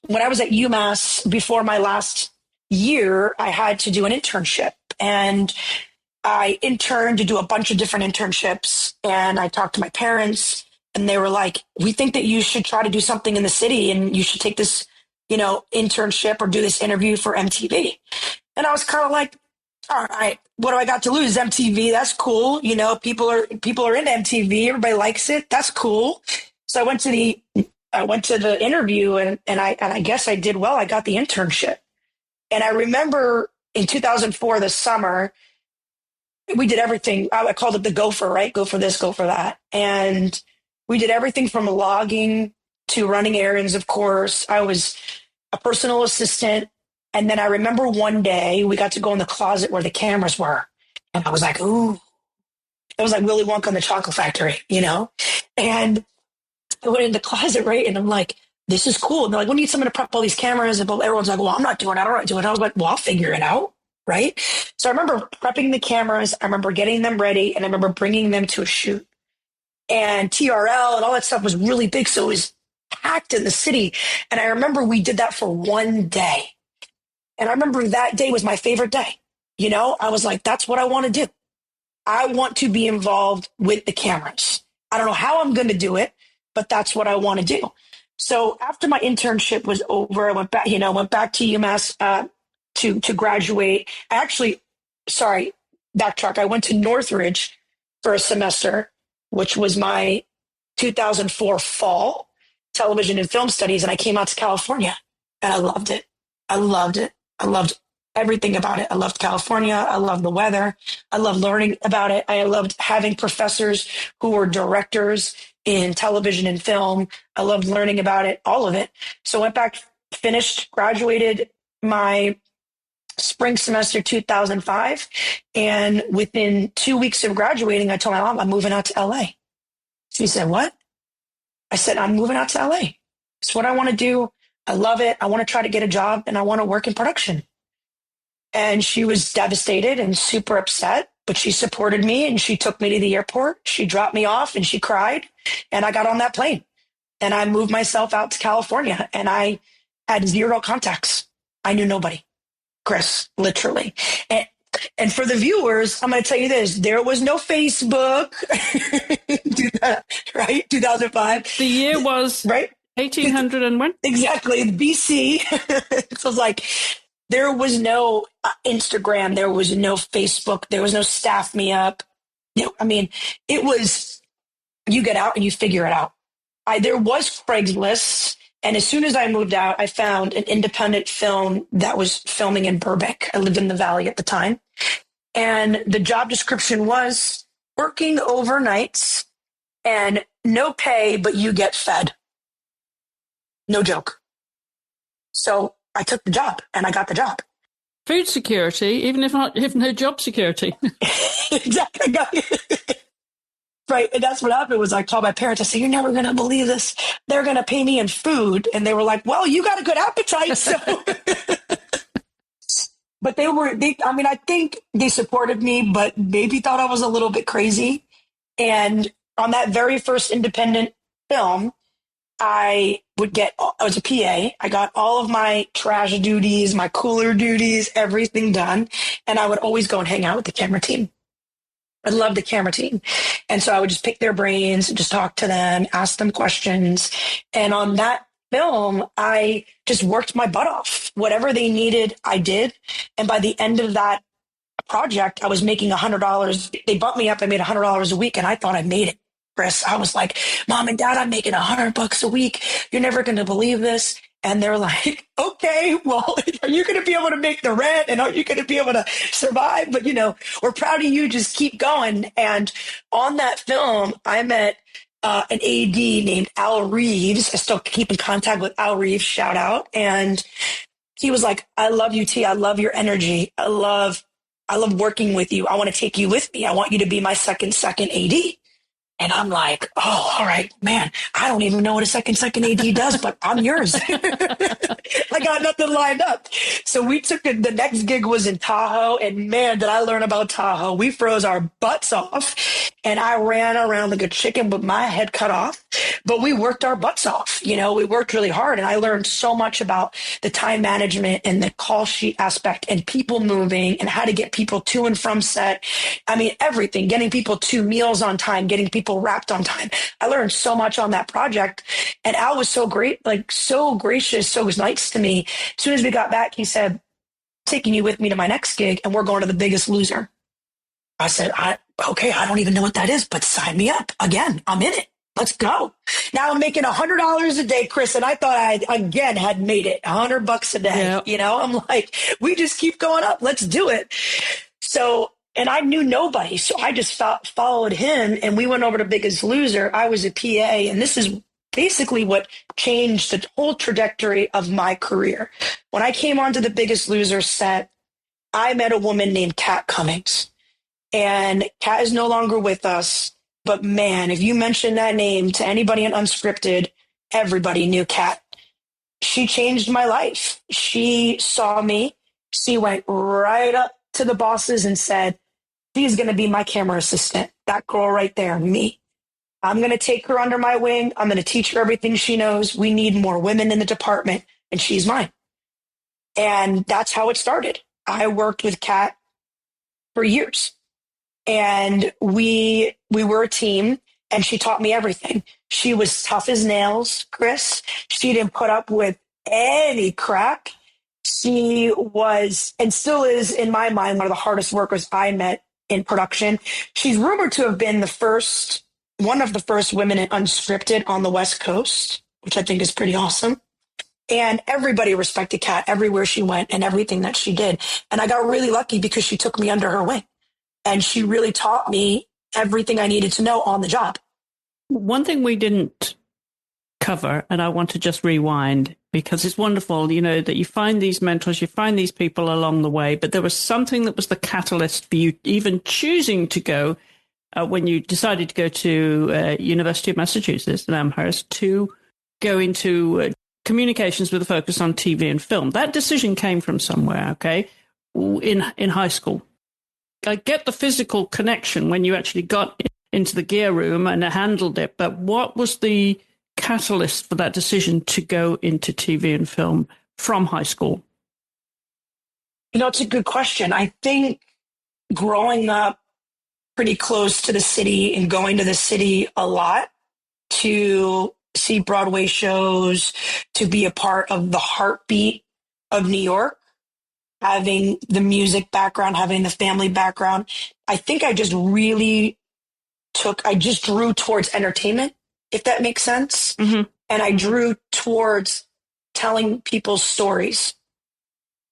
when I was at UMass before my last year, I had to do an internship, and I interned to do a bunch of different internships. And I talked to my parents, and they were like, we think that you should try to do something in the city, and you should take this, internship or do this interview for MTV. And I was kind of like, all right, what do I got to lose? MTV, that's cool. People are into MTV. Everybody likes it. That's cool. So I went to the interview, and I guess I did well. I got the internship. And I remember in 2004, the summer, we did everything. I called it the gopher, right? Go for this, go for that. And we did everything from logging to running errands, of course. I was a personal assistant. And then I remember one day we got to go in the closet where the cameras were. And I was like, ooh, it was like Willy Wonka in the Chocolate Factory, And I went in the closet, right? And I'm like, this is cool. And they're like, we need someone to prep all these cameras. And everyone's like, well, I'm not doing it. I don't want to do it. I was like, well, I'll figure it out, right? So I remember prepping the cameras. I remember getting them ready. And I remember bringing them to a shoot. And TRL and all that stuff was really big. So it was packed in the city. And I remember we did that for one day. And I remember that day was my favorite day. I was like, that's what I want to do. I want to be involved with the cameras. I don't know how I'm going to do it, but that's what I want to do. So after my internship was over, I went back to UMass to graduate. Backtrack. I went to Northridge for a semester, which was my 2004 fall television and film studies. And I came out to California, and I loved it. I loved it. I loved everything about it. I loved California. I loved the weather. I loved learning about it. I loved having professors who were directors in television and film. I loved learning about it, all of it. So I went back, graduated my spring semester 2005. And within 2 weeks of graduating, I told my mom, I'm moving out to LA. She said, what? I said, I'm moving out to LA. It's what I want to do. I love it. I want to try to get a job, and I want to work in production. And she was devastated and super upset, but she supported me, and she took me to the airport. She dropped me off, and she cried, and I got on that plane, and I moved myself out to California, and I had zero contacts. I knew nobody, Chris, literally. And for the viewers, I'm going to tell you this. There was no Facebook, right? 2005. The year was right. 1800 and when? Exactly, BC. So it's like there was no Instagram, there was no Facebook, there was no staff me up. I mean, it was you get out and you figure it out. There was Craigslist, and as soon as I moved out, I found an independent film that was filming in Burbank. I lived in the Valley at the time, and the job description was working overnights and no pay, but you get fed. No joke. So I took the job and I got the job. Food security, even if no job security. Exactly. Right. And that's what happened was I called my parents. I said, you're never going to believe this. They're going to pay me in food. And they were like, well, you got a good appetite. So, but I think they supported me, but maybe thought I was a little bit crazy. And on that very first independent film, I was a PA. I got all of my trash duties, my cooler duties, everything done. And I would always go and hang out with the camera team. I loved the camera team. And so I would just pick their brains, just talk to them, ask them questions. And on that film, I just worked my butt off. Whatever they needed, I did. And by the end of that project, I was making $100. They bumped me up. I made $100 a week, and I thought I made it. Chris, I was like, Mom and Dad, I'm making $100 a week. You're never going to believe this. And they're like, okay, well, are you going to be able to make the rent? And are you going to be able to survive? But, we're proud of you. Just keep going. And on that film, I met an AD named Al Reeves. I still keep in contact with Al Reeves. Shout out. And he was like, I love you, T. I love your energy. I love working with you. I want to take you with me. I want you to be my second AD. And I'm like, oh, all right, man, I don't even know what a second AD does, but I'm yours. I got nothing lined up. So we took it. The next gig was in Tahoe. And man, did I learn about Tahoe. We froze our butts off. And I ran around like a chicken with my head cut off. But we worked our butts off. We worked really hard. And I learned so much about the time management and the call sheet aspect and people moving and how to get people to and from set. I mean, everything, getting people to meals on time, getting people wrapped on time. I learned so much on that project. And Al was so great, like so gracious, so nice to me. As soon as we got back, he said, taking you with me to my next gig, and we're going to The Biggest Loser. I said, okay, I don't even know what that is, but sign me up. Again, I'm in it. Let's go. Now I'm making $100 a day, Chris, and I thought I, again, had made it $100 a day. Yep. I'm like, we just keep going up. Let's do it. So, and I knew nobody, so I just followed him, and we went over to Biggest Loser. I was a PA, and this is basically what changed the whole trajectory of my career. When I came onto the Biggest Loser set, I met a woman named Kat Cummings, and Kat is no longer with us. But man, if you mention that name to anybody in Unscripted, everybody knew Kat. She changed my life. She saw me. She went right up to the bosses and said, she's going to be my camera assistant. That girl right there, me. I'm going to take her under my wing. I'm going to teach her everything she knows. We need more women in the department, and she's mine. And that's how it started. I worked with Kat for years. And we were a team, and she taught me everything. She was tough as nails, Chris. She didn't put up with any crap. She was, and still is, in my mind, one of the hardest workers I met in production. She's rumored to have been one of the first women in Unscripted on the West Coast, which I think is pretty awesome. And everybody respected Kat everywhere she went and everything that she did. And I got really lucky because she took me under her wing. And she really taught me everything I needed to know on the job. One thing we didn't cover, and I want to just rewind, because it's wonderful, that you find these mentors, you find these people along the way, but there was something that was the catalyst for you even choosing to go, when you decided to go to University of Massachusetts in Amherst, to go into communications with a focus on TV and film. That decision came from somewhere, okay, in high school. I get the physical connection when you actually got into the gear room and handled it, but what was the catalyst for that decision to go into TV and film from high school? It's a good question. I think growing up pretty close to the city and going to the city a lot to see Broadway shows, to be a part of the heartbeat of New York, having the music background, having the family background. I think I just drew towards entertainment, if that makes sense. Mm-hmm. And I drew towards telling people's stories.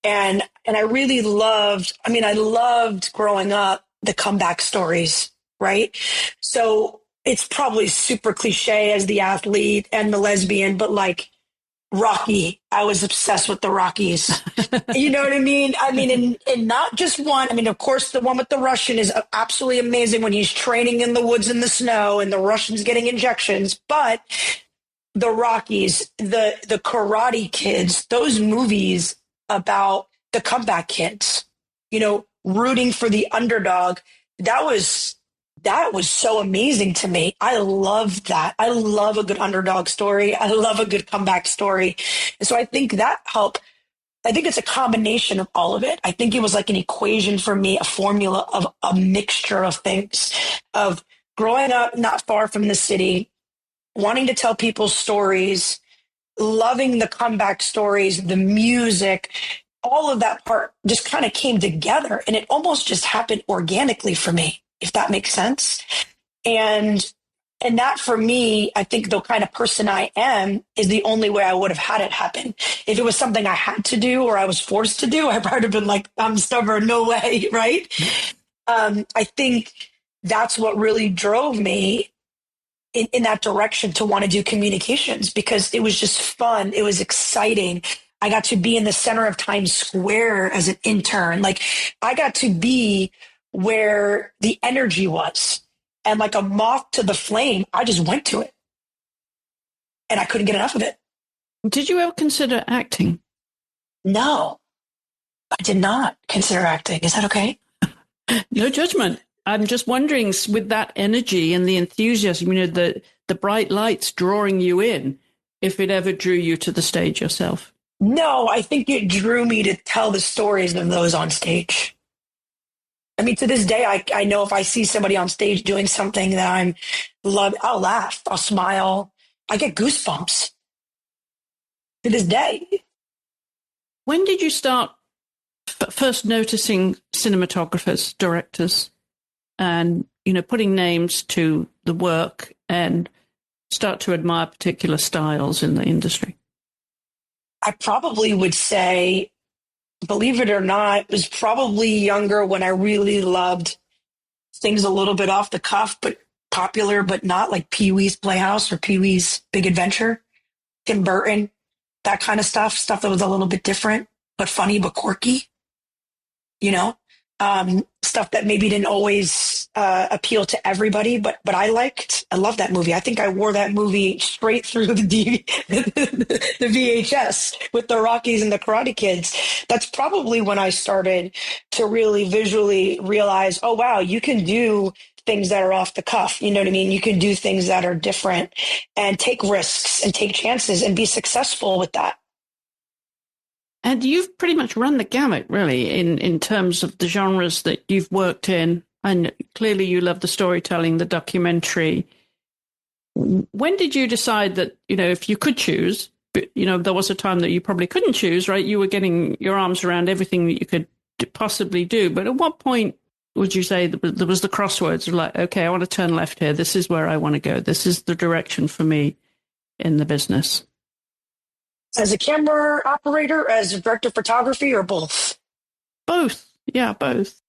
And I really I loved growing up the comeback stories, right? So it's probably super cliche as the athlete and the lesbian, but like Rocky, I was obsessed with the Rockies. You know what I mean? I mean, and not just one. I mean, of course, the one with the Russian is absolutely amazing when he's training in the woods in the snow and the Russian's getting injections. But the Rockies, the Karate Kids, those movies about the comeback kids, rooting for the underdog, that was so amazing to me. I love that. I love a good underdog story. I love a good comeback story. And so I think that helped. I think it's a combination of all of it. I think it was like an equation for me, a formula of a mixture of things, of growing up not far from the city, wanting to tell people's stories, loving the comeback stories, the music, all of that part just kind of came together, and it almost just happened organically for me, if that makes sense. And that for me, I think the kind of person I am is the only way I would have had it happen. If it was something I had to do or I was forced to do, I probably would have been like, I'm stubborn, no way, right? I think that's what really drove me in that direction to want to do communications, because it was just fun. It was exciting. I got to be in the center of Times Square as an intern. Like, I got to be where the energy was. And like a moth to the flame, I just went to it. And I couldn't get enough of it. Did you ever consider acting? No, I did not consider acting. Is that okay? No judgment. I'm just wondering, with that energy and the enthusiasm, the bright lights drawing you in, if it ever drew you to the stage yourself. No, I think it drew me to tell the stories of those on stage. I mean, to this day, I know if I see somebody on stage doing something that I'll laugh, I'll smile, I get goosebumps to this day. When did you start first noticing cinematographers, directors, and putting names to the work and start to admire particular styles in the industry? I probably would say, believe it or not, it was probably younger when I really loved things a little bit off the cuff, but popular, but not, like Pee-wee's Playhouse or Pee-wee's Big Adventure, Tim Burton, that kind of stuff that was a little bit different, but funny, but quirky, stuff that maybe didn't always appeal to everybody, but I love that movie. I think I wore that movie straight through the VHS with the Rockies and the Karate Kids. That's probably when I started to really visually realize, oh, wow, you can do things that are off the cuff. You know what I mean? You can do things that are different and take risks and take chances and be successful with that. And you've pretty much run the gamut, really, in terms of the genres that you've worked in. And clearly you love the storytelling, the documentary. When did you decide that, if you could choose, there was a time that you probably couldn't choose, right? You were getting your arms around everything that you could possibly do. But at what point would you say there was the crossroads of like, okay, I want to turn left here. This is where I want to go. This is the direction for me in the business? As a camera operator, as a director of photography, or both? Both. Yeah, both.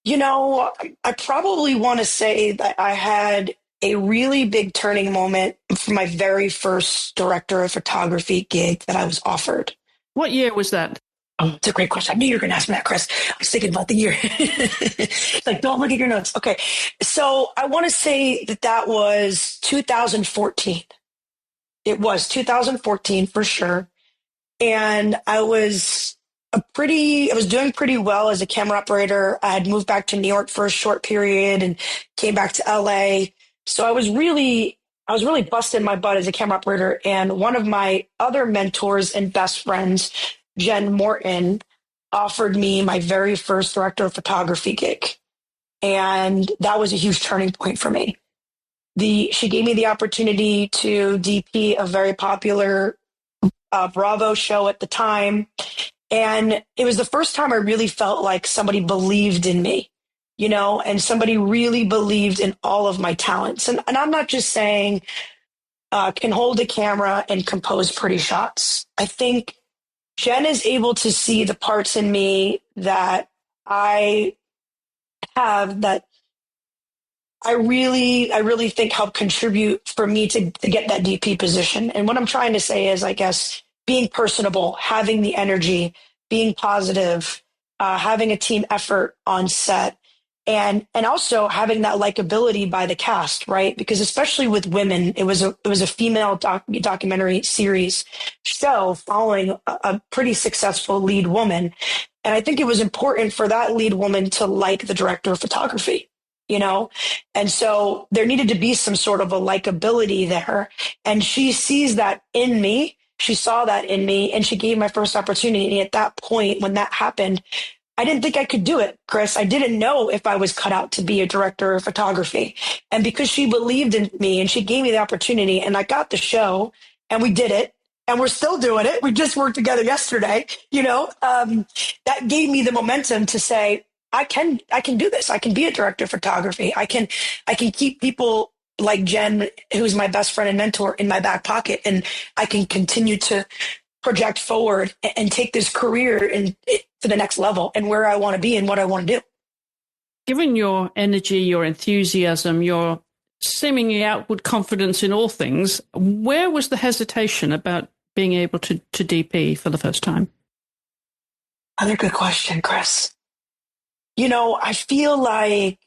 I probably want to say that I had a really big turning moment for my very first director of photography gig that I was offered. What year was that? Oh, it's a great question. I knew you were going to ask me that, Chris. I was thinking about the year. Like, don't look at your notes. Okay. So I want to say that was 2014. It was 2014 for sure. And I was doing pretty well as a camera operator. I had moved back to New York for a short period and came back to LA. So I was really busting my butt as a camera operator. And one of my other mentors and best friends, Jen Morton, offered me my very first director of photography gig. And that was a huge turning point for me. She gave me the opportunity to DP a very popular Bravo show at the time. And it was the first time I really felt like somebody believed in me, and somebody really believed in all of my talents. And I'm not just saying can hold a camera and compose pretty shots. I think Jen is able to see the parts in me that I have that I really think help contribute for me to get that DP position. And what I'm trying to say is, I guess, being personable, having the energy, being positive, having a team effort on set, and also having that likability by the cast, right? Because especially with women, it was a female documentary series show following a pretty successful lead woman. And I think it was important for that lead woman to like the director of photography, you know? And so there needed to be some sort of a likability there. And she sees that in me. She saw that in me, and she gave my first opportunity. And at that point, when that happened, I didn't think I could do it, Chris. I didn't know if I was cut out to be a director of photography. And because she believed in me and she gave me the opportunity, and I got the show and we did it, and we're still doing it. We just worked together yesterday, that gave me the momentum to say, I can do this. I can be a director of photography. I can keep people like Jen, who's my best friend and mentor, in my back pocket, and I can continue to project forward and take this career to the next level and where I want to be and what I want to do. Given your energy, your enthusiasm, your seemingly outward confidence in all things, where was the hesitation about being able to DP for the first time? Another good question, Chris. I feel like,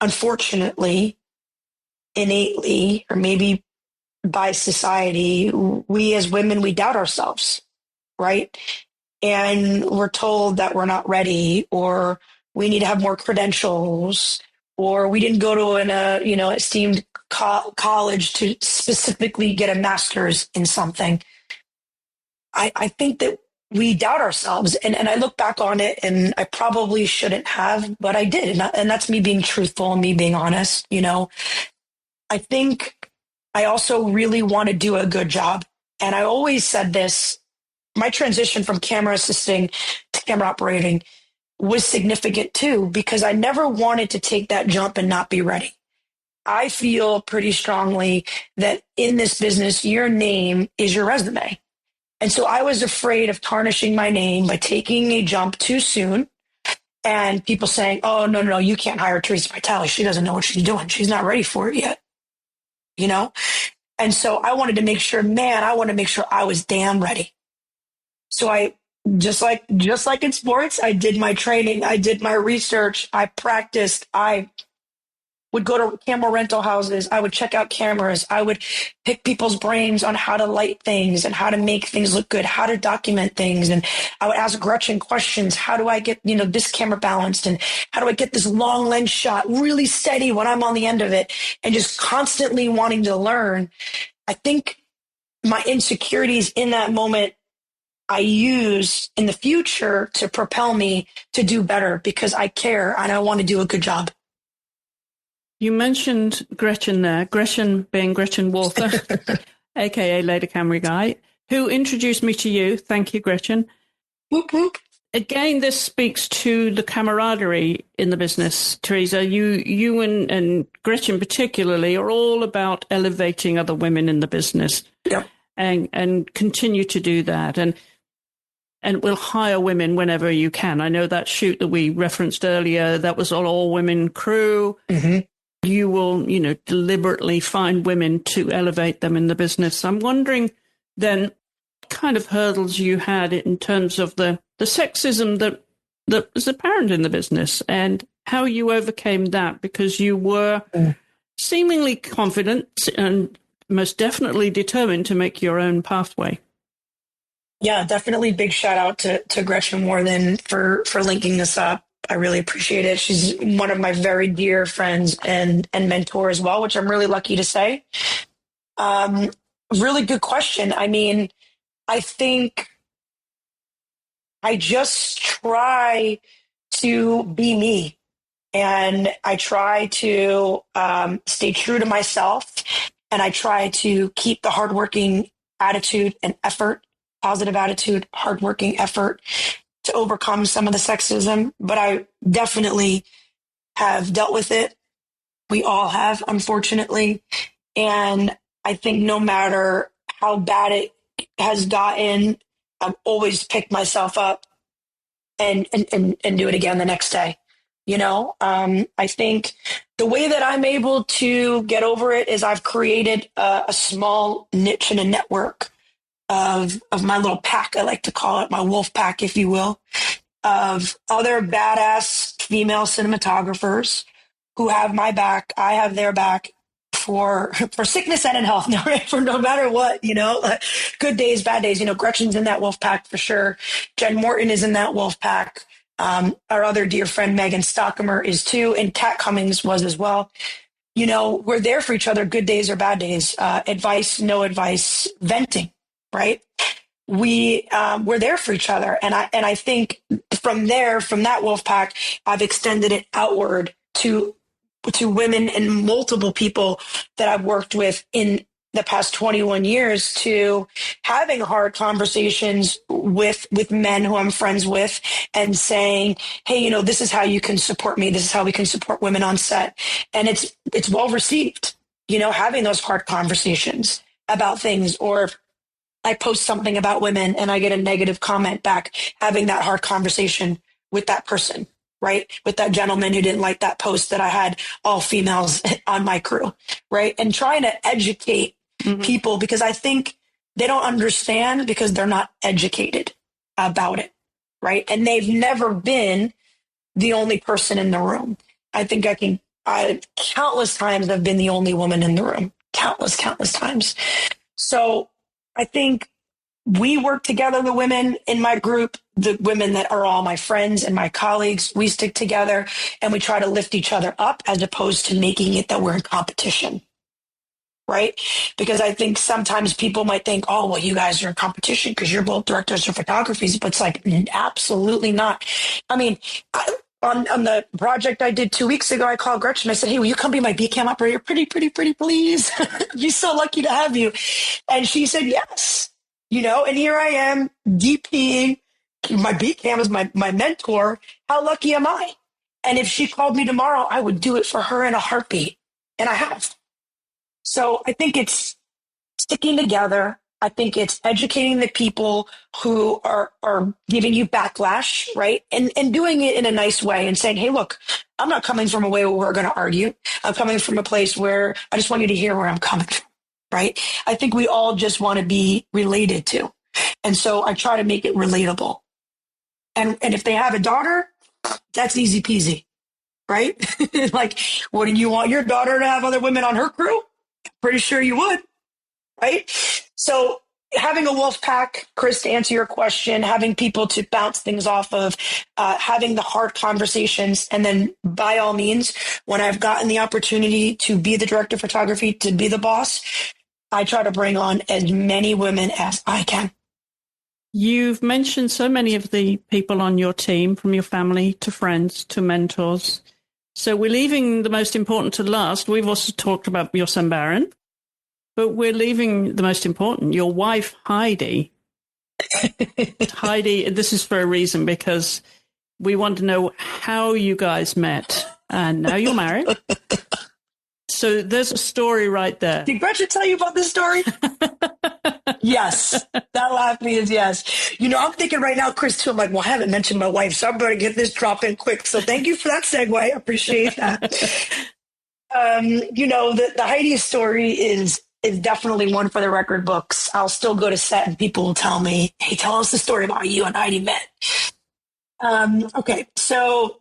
unfortunately, innately, or maybe by society, we as women, we doubt ourselves, right? And we're told that we're not ready, or we need to have more credentials, or we didn't go to an esteemed college to specifically get a master's in something. I think that we doubt ourselves, and I look back on it, and I probably shouldn't have, but I did, and that's me being truthful and me being honest. I think I also really want to do a good job, and I always said this. My transition from camera assisting to camera operating was significant too, because I never wanted to take that jump and not be ready. I feel pretty strongly that in this business, your name is your resume. And so I was afraid of tarnishing my name by taking a jump too soon, and people saying, oh, no, you can't hire Theresa Vitale. She doesn't know what she's doing. She's not ready for it yet, And so I wanted to make sure, I was damn ready. So I, just like in sports, I did my training, I did my research, I practiced, I would go to camera rental houses, I would check out cameras, I would pick people's brains on how to light things and how to make things look good, how to document things. And I would ask Gretchen questions. How do I get, this camera balanced? And how do I get this long lens shot really steady when I'm on the end of it? And just constantly wanting to learn. I think my insecurities in that moment I use in the future to propel me to do better, because I care and I want to do a good job. You mentioned Gretchen there, Gretchen being Gretchen Walther, aka Lady Camera Guy, who introduced me to you. Thank you, Gretchen. Whoop, whoop. Again, this speaks to the camaraderie in the business, Theresa. You and Gretchen particularly are all about elevating other women in the business. Yep. And continue to do that. And we'll hire women whenever you can. I know that shoot that we referenced earlier, that was an all-women crew. Mm-hmm. You will, deliberately find women to elevate them in the business. I'm wondering then what kind of hurdles you had in terms of the sexism that was apparent in the business, and how you overcame that, because you were seemingly confident and most definitely determined to make your own pathway. Yeah, definitely big shout out to Gretchen Worthen for linking this up. I really appreciate it. She's one of my very dear friends and mentor as well, which I'm really lucky to say. Really good question. I mean, I think I just try to be me And I try to stay true to myself, and I try to keep the hardworking attitude and effort, positive attitude, hardworking effort to overcome some of the sexism. But I definitely have dealt with it. We all have, unfortunately. And I think no matter how bad it has gotten, I've always picked myself up and do it again the next day. I think the way that I'm able to get over it is I've created a small niche and a network of my little pack. I like to call it my wolf pack, if you will, of other badass female cinematographers who have my back. I have their back for sickness and in health, for no matter what, good days, bad days. Gretchen's in that wolf pack for sure. Jen Morton is in that wolf pack. Our other dear friend Megan Stockamer is too, and Kat Cummings was as well. We're there for each other, good days or bad days, advice, no advice, venting, right? We're there for each other. And I think from that wolf pack, I've extended it outward to women and multiple people that I've worked with in the past 21 years, to having hard conversations with men who I'm friends with and saying, hey, this is how you can support me. This is how we can support women on set. And it's well received, having those hard conversations about things. Or I post something about women and I get a negative comment back, having that hard conversation with that person, right? With that gentleman who didn't like that post that I had all females on my crew, right? And trying to educate people, because I think they don't understand because they're not educated about it, right? And they've never been the only person in the room. I think countless times I've been the only woman in the room. Countless times. So I think we work together, the women in my group, the women that are all my friends and my colleagues, we stick together and we try to lift each other up, as opposed to making it that we're in competition, right? Because I think sometimes people might think, oh, well, you guys are in competition because you're both directors of photography, but it's like, absolutely not. I mean, on the project I did 2 weeks ago, I called Gretchen. I said, hey, will you come be my B cam operator? Pretty, please. You're so lucky to have you. And she said, yes. And here I am DPing. My B cam is my mentor. How lucky am I? And if she called me tomorrow, I would do it for her in a heartbeat. And I have. So I think it's sticking together. I think it's educating the people who are giving you backlash, right? And doing it in a nice way and saying, hey, look, I'm not coming from a way where we're going to argue. I'm coming from a place where I just want you to hear where I'm coming from, right? I think we all just want to be related to. And so I try to make it relatable. And if they have a daughter, that's easy peasy, right? Like, wouldn't you want your daughter to have other women on her crew? Pretty sure you would, right? So having a wolf pack, Chris, to answer your question, having people to bounce things off of, having the hard conversations. And then by all means, when I've gotten the opportunity to be the director of photography, to be the boss, I try to bring on as many women as I can. You've mentioned so many of the people on your team, from your family to friends to mentors. So we're leaving the most important to last. We've also talked about your son, Baron, but we're leaving the most important, your wife, Heidi. Heidi, this is for a reason, because we want to know how you guys met. And now you're married. So there's a story right there. Did Gretchen tell you about this story? Yes. That laugh is yes. I'm thinking right now, Chris, too, I'm like, well, I haven't mentioned my wife, so I'm going to get this drop in quick. So thank you for that segue. I appreciate that. The Heidi story is definitely one for the record books. I'll still go to set and people will tell me, hey, tell us the story about you and Heidi met. Okay. So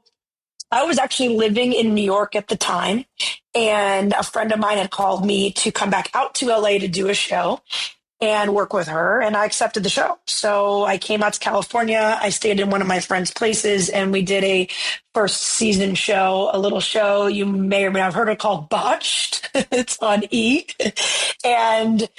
I was actually living in New York at the time, and a friend of mine had called me to come back out to LA to do a show and work with her, and I accepted the show. So I came out to California. I stayed in one of my friend's places, and we did a first season show, a little show you may or may not have heard of called Botched. It's on E! And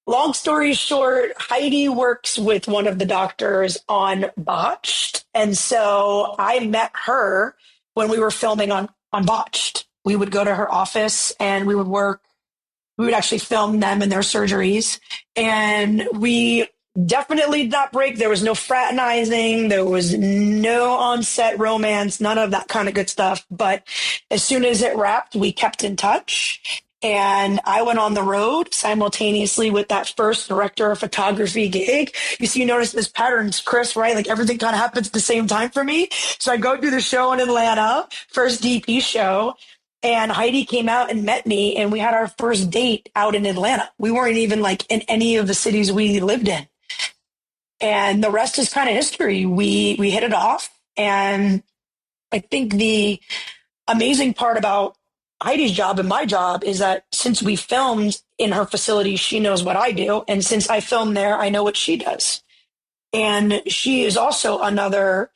long story short, Heidi works with one of the doctors on Botched. And so I met her when we were filming on on Botched. We would go to her office and we would actually film them in their surgeries. And we definitely did not break. There was no fraternizing. There was no on-set romance, none of that kind of good stuff. But as soon as it wrapped, we kept in touch. And I went on the road simultaneously with that first director of photography gig. You notice this patterns, Chris, right? Like everything kind of happens at the same time for me. So I go do the show in Atlanta, first DP show. And Heidi came out and met me, and we had our first date out in Atlanta. We weren't even like in any of the cities we lived in. And the rest is kind of history. We hit it off. And I think the amazing part about Heidi's job and my job is that since we filmed in her facility, she knows what I do. And since I filmed there, I know what she does. And she is also another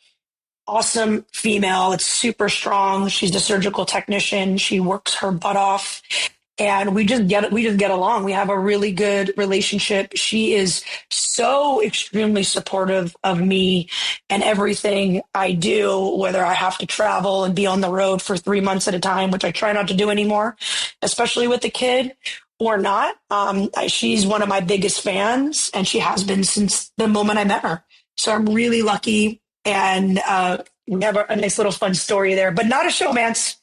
awesome female. It's super strong. She's a surgical technician. She works her butt off. And we just get along. We have a really good relationship. She is so extremely supportive of me and everything I do, whether I have to travel and be on the road for 3 months at a time, which I try not to do anymore, especially with the kid, or not. She's one of my biggest fans, and she has been since the moment I met her. So I'm really lucky, and we have a nice little fun story there, but not a showmance.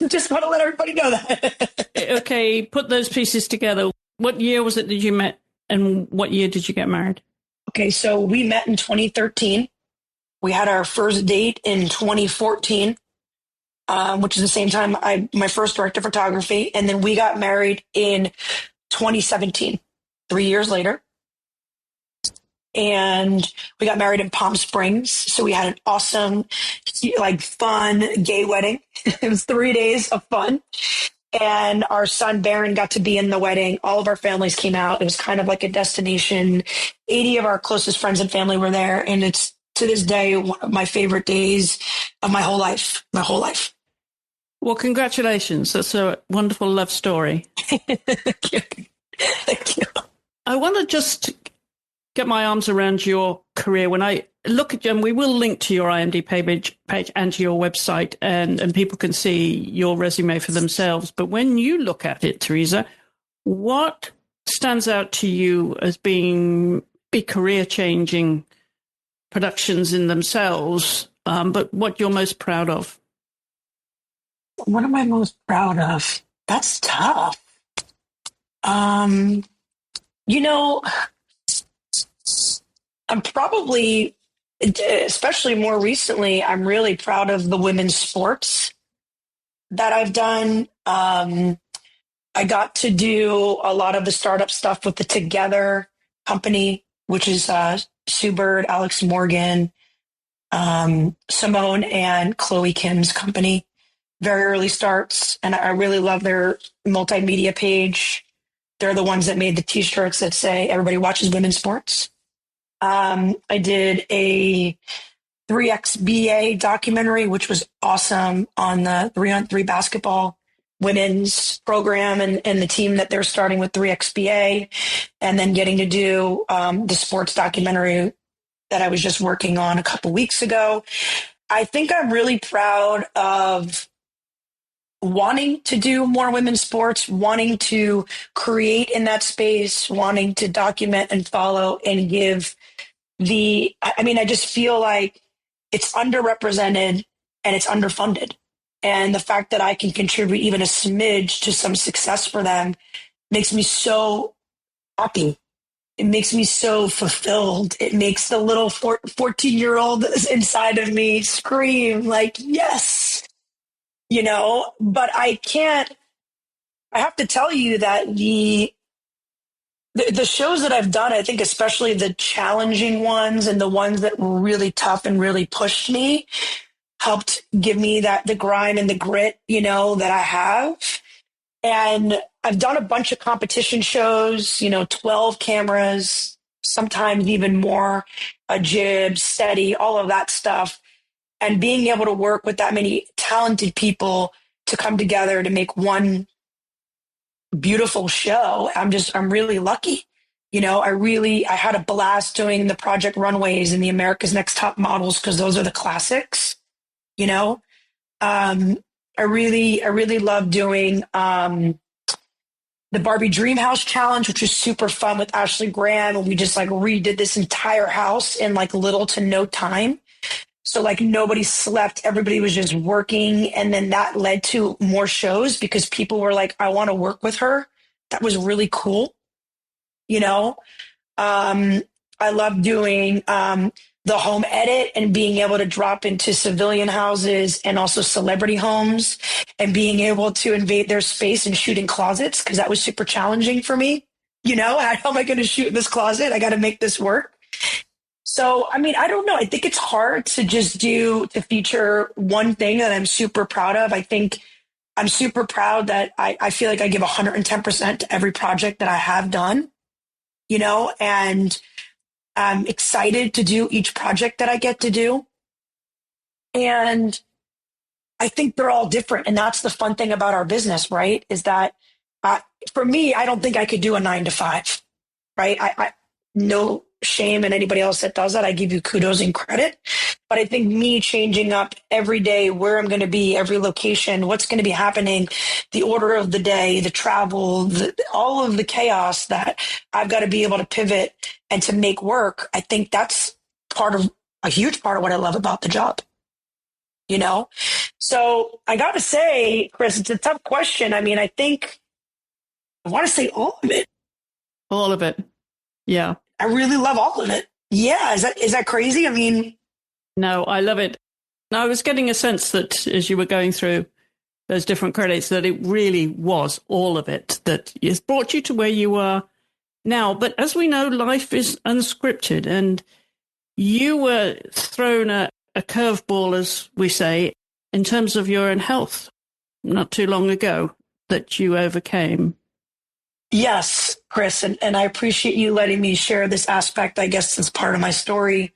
Just want to let everybody know that. Okay, put those pieces together. What year was it that you met, and what year did you get married? Okay, so we met in 2013. We had our first date in 2014, which is the same time my first director of photography. And then we got married in 2017, 3 years later. And we got married in Palm Springs. So we had an awesome, like fun gay wedding. It was 3 days of fun. And our son Baron got to be in the wedding. All of our families came out. It was kind of like a destination. 80 of our closest friends and family were there. And it's to this day one of my favorite days of my whole life. My whole life. Well, congratulations. That's a wonderful love story. Thank you. Thank you. I want to just get my arms around your career. When I look at you, and we will link to your IMDb page and to your website, and people can see your resume for themselves. But when you look at it, Theresa, what stands out to you as being big career-changing productions in themselves, but what you're most proud of? What am I most proud of? That's tough. You know, I'm probably, especially more recently, I'm really proud of the women's sports that I've done. I got to do a lot of the startup stuff with the Together company, which is Sue Bird, Alex Morgan, Simone and Chloe Kim's company. Very early starts, and I really love their multimedia page. They're the ones that made the T-shirts that say everybody watches women's sports. I did a 3XBA documentary, which was awesome, on the 3-on-3 basketball women's program and the team that they're starting with 3XBA, and then getting to do the sports documentary that I was just working on a couple weeks ago. I think I'm really proud of wanting to do more women's sports, wanting to create in that space, wanting to document and follow and give I just feel like it's underrepresented and it's underfunded. And the fact that I can contribute even a smidge to some success for them makes me so happy. It makes me so fulfilled. It makes the little 14-year-old inside of me scream like, yes, but I have to tell you that the shows that I've done, I think especially the challenging ones and the ones that were really tough and really pushed me, helped give me the grime and the grit, that I have. And I've done a bunch of competition shows, 12 cameras, sometimes even more, a jib, steady, all of that stuff. And being able to work with that many talented people to come together to make one beautiful show, I'm really lucky. I had a blast doing the Project Runways and the America's Next Top Models, because those are the classics, I really love doing the Barbie Dream House Challenge, which was super fun with Ashley Graham. And we just like redid this entire house in like little to no time. So like nobody slept, everybody was just working. And then that led to more shows because people were like, I want to work with her. That was really cool. You know, um, I love doing the home edit and being able to drop into civilian houses and also celebrity homes and being able to invade their space and shoot in closets because that was super challenging for me. You know, how am I going to shoot in this closet? I got to make this work. So, I mean, I don't know. I think it's hard to just to feature one thing that I'm super proud of. I think I'm super proud that I feel like I give 110% to every project that I have done, you know, and I'm excited to do each project that I get to do. And I think they're all different. And that's the fun thing about our business, right? Is that uh, for me, I don't think I could do a 9 to 5, right? I no shame in anybody else that does that. I give you kudos and credit. But I think me changing up every day where I'm going to be, every location, what's going to be happening, the order of the day, the travel, all of the chaos that I've got to be able to pivot and to make work. I think that's a huge part of what I love about the job, you know? So I got to say, Chris, it's a tough question. I mean, I think I want to say all of it. All of it. Yeah. I really love all of it. Yeah. Is that crazy? I mean, No, I love it. I was getting a sense that as you were going through those different credits, that it really was all of it that has brought you to where you are now. But as we know, life is unscripted, and you were thrown a curveball, as we say, in terms of your own health not too long ago that you overcame. yes, Chris, and I appreciate you letting me share this aspect. I guess as part of my story.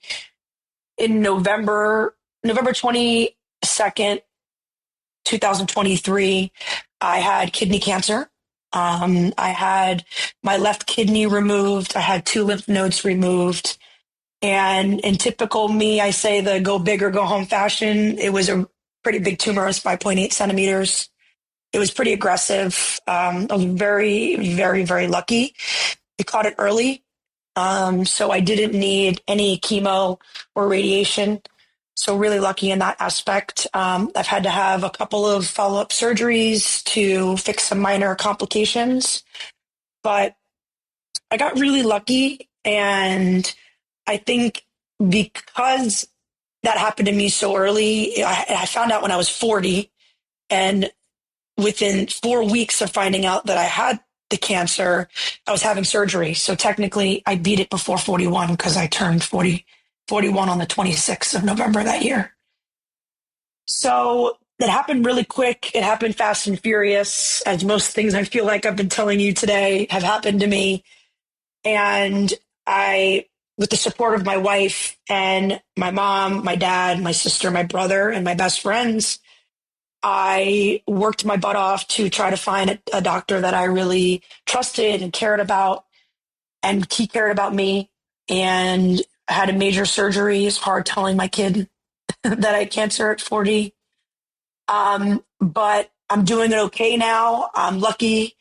In November 22nd, 2023, I had kidney cancer. I had my left kidney removed. I had 2 lymph nodes removed. And in typical me, I say the go big or go home fashion. It was a pretty big tumor. It was 5.8 centimeters. It was pretty aggressive. I was very, very, very lucky. I caught it early. So I didn't need any chemo or radiation. So really lucky in that aspect. I've had to have a couple of follow-up surgeries to fix some minor complications, but I got really lucky. And I think because that happened to me so early, I found out when I was 40, and within 4 weeks of finding out that I had the cancer, I was having surgery. So technically I beat it before 41 because I turned 41 on the 26th of November that year. So it happened really quick. It happened fast and furious, as most things I feel like I've been telling you today have happened to me. And I, with the support of my wife and my mom, my dad, my sister, my brother, and my best friends, I worked my butt off to try to find a doctor that I really trusted and cared about, and he cared about me. And I had a major surgery. It's hard telling my kid that I had cancer at 40. But I'm doing it okay now. I'm lucky.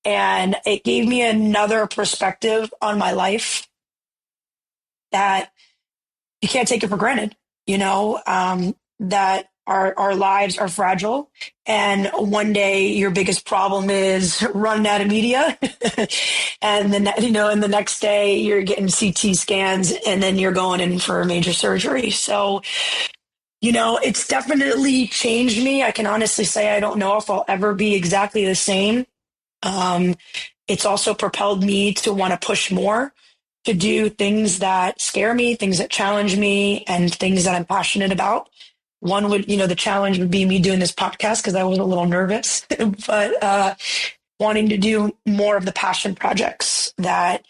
And it gave me another perspective on my life that you can't take it for granted, you know, that our lives are fragile. And one day your biggest problem is running out of media. And then, and the next day you're getting CT scans, and then you're going in for a major surgery. So, it's definitely changed me. I can honestly say I don't know if I'll ever be exactly the same. It's also propelled me to want to push more, to do things that scare me, things that challenge me, and things that I'm passionate about. One would, the challenge would be me doing this podcast because I was a little nervous, but wanting to do more of the passion projects that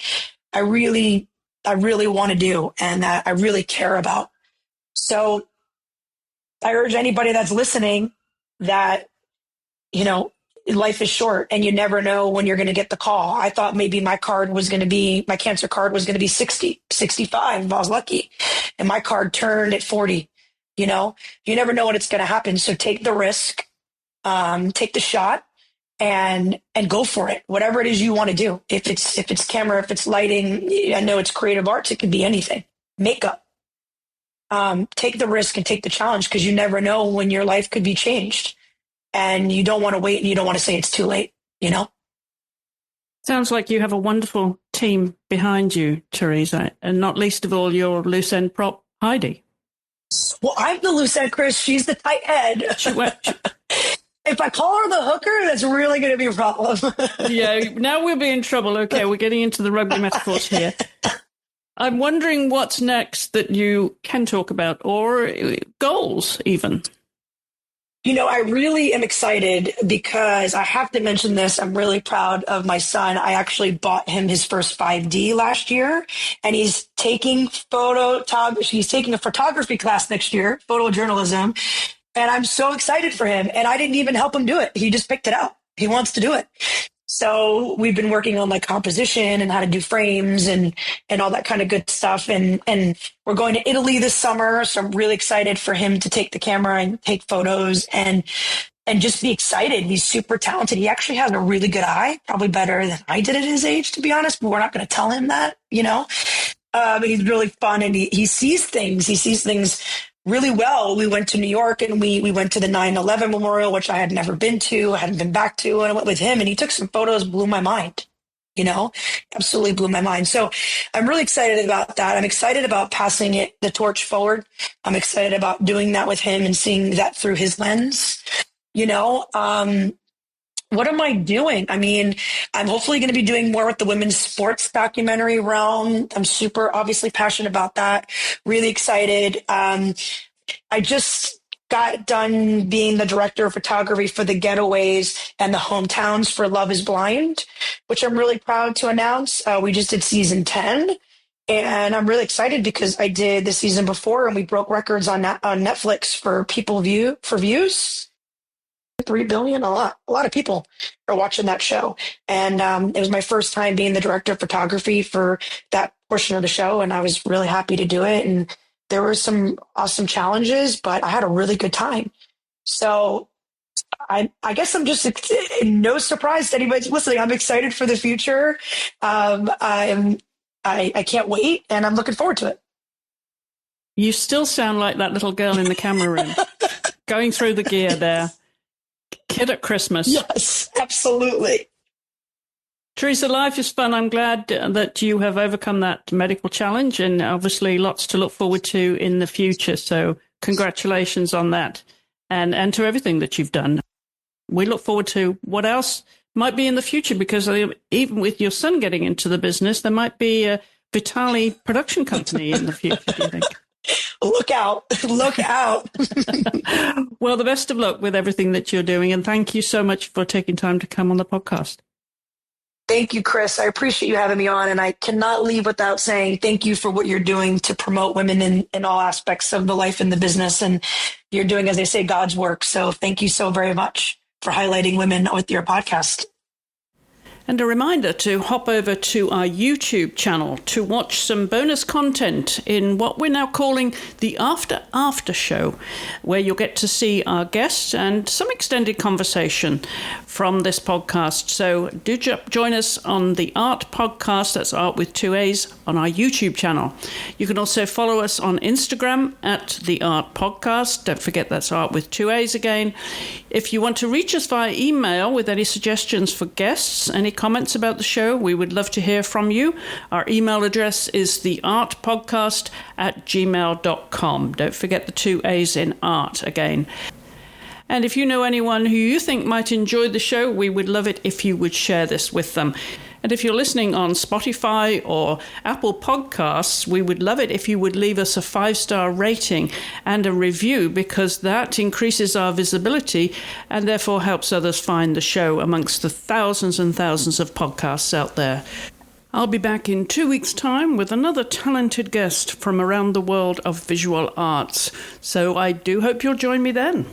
I really want to do and that I really care about. So I urge anybody that's listening that, life is short and you never know when you're going to get the call. I thought maybe my cancer card was going to be 60, 65 if I was lucky. And my card turned at 40. You never know when it's going to happen. So take the risk. take the shot and go for it. Whatever it is you want to do. If it's camera, if it's lighting, I know it's creative arts. It could be anything. Makeup. Take the risk and take the challenge, because you never know when your life could be changed, and you don't want to wait, and you don't want to say it's too late. Sounds like you have a wonderful team behind you, Theresa, and not least of all your loose end prop, Heidi. Well, I'm the loose end, Chris. She's the tight head. If I call her the hooker, that's really going to be a problem. Yeah, now we'll be in trouble. Okay, we're getting into the rugby metaphors here. I'm wondering what's next that you can talk about, or goals even. I really am excited because I have to mention this. I'm really proud of my son. I actually bought him his first 5D last year, and he's taking a photography class next year, photojournalism. And I'm so excited for him. And I didn't even help him do it. He just picked it out. He wants to do it. So we've been working on composition and how to do frames and all that kind of good stuff. And we're going to Italy this summer. So I'm really excited for him to take the camera and take photos and just be excited. He's super talented. He actually has a really good eye, probably better than I did at his age, to be honest, but we're not going to tell him that, But he's really fun, and he sees things. He sees things really well. We went to New York, and we went to the 9/11 memorial, which I had never been to, I hadn't been back to, and I went with him, and he took some photos, blew my mind, absolutely blew my mind. So I'm really excited about that. I'm excited about passing the torch forward. I'm excited about doing that with him and seeing that through his lens, What am I doing? I mean, I'm hopefully going to be doing more with the women's sports documentary realm. I'm super obviously passionate about that. Really excited. I just got done being the director of photography for the Getaways and the Hometowns for Love is Blind, which I'm really proud to announce. We just did season 10. And I'm really excited because I did the season before, and we broke records on Netflix for views. 3 billion, a lot of people are watching that show. And it was my first time being the director of photography for that portion of the show, and I was really happy to do it. And there were some awesome challenges, but I had a really good time. So I guess I'm just no surprise to anybody listening. I'm excited for the future. I can't wait, and I'm looking forward to it. You still sound like that little girl in the camera room, going through the gear there. Kid at Christmas. Yes, absolutely. Theresa, life is fun. I'm glad that you have overcome that medical challenge, and obviously lots to look forward to in the future. So congratulations on that, and to everything that you've done. We look forward to what else might be in the future, because even with your son getting into the business, there might be a Vitale production company in the future, do you think? Look out. Look out. Well, the best of luck with everything that you're doing. And thank you so much for taking time to come on the podcast. Thank you, Chris. I appreciate you having me on. And I cannot leave without saying thank you for what you're doing to promote women in all aspects of the life and the business. And you're doing, as they say, God's work. So thank you so very much for highlighting women with your podcast. And a reminder to hop over to our YouTube channel to watch some bonus content in what we're now calling the After Show, where you'll get to see our guests and some extended conversation from this podcast. So do join us on the Art Podcast, that's Art with 2 A's, on our YouTube channel. You can also follow us on Instagram at the Art Podcast. Don't forget that's Art with 2 A's again. If you want to reach us via email with any suggestions for guests, any comments about the show, we would love to hear from you. Our email address is theartpodcast@gmail.com. Don't forget the 2 A's in art again. And if you know anyone who you think might enjoy the show, we would love it if you would share this with them. And if you're listening on Spotify or Apple Podcasts, we would love it if you would leave us a 5-star rating and a review, because that increases our visibility and therefore helps others find the show amongst the thousands and thousands of podcasts out there. I'll be back in 2 weeks' time with another talented guest from around the world of visual arts. So I do hope you'll join me then.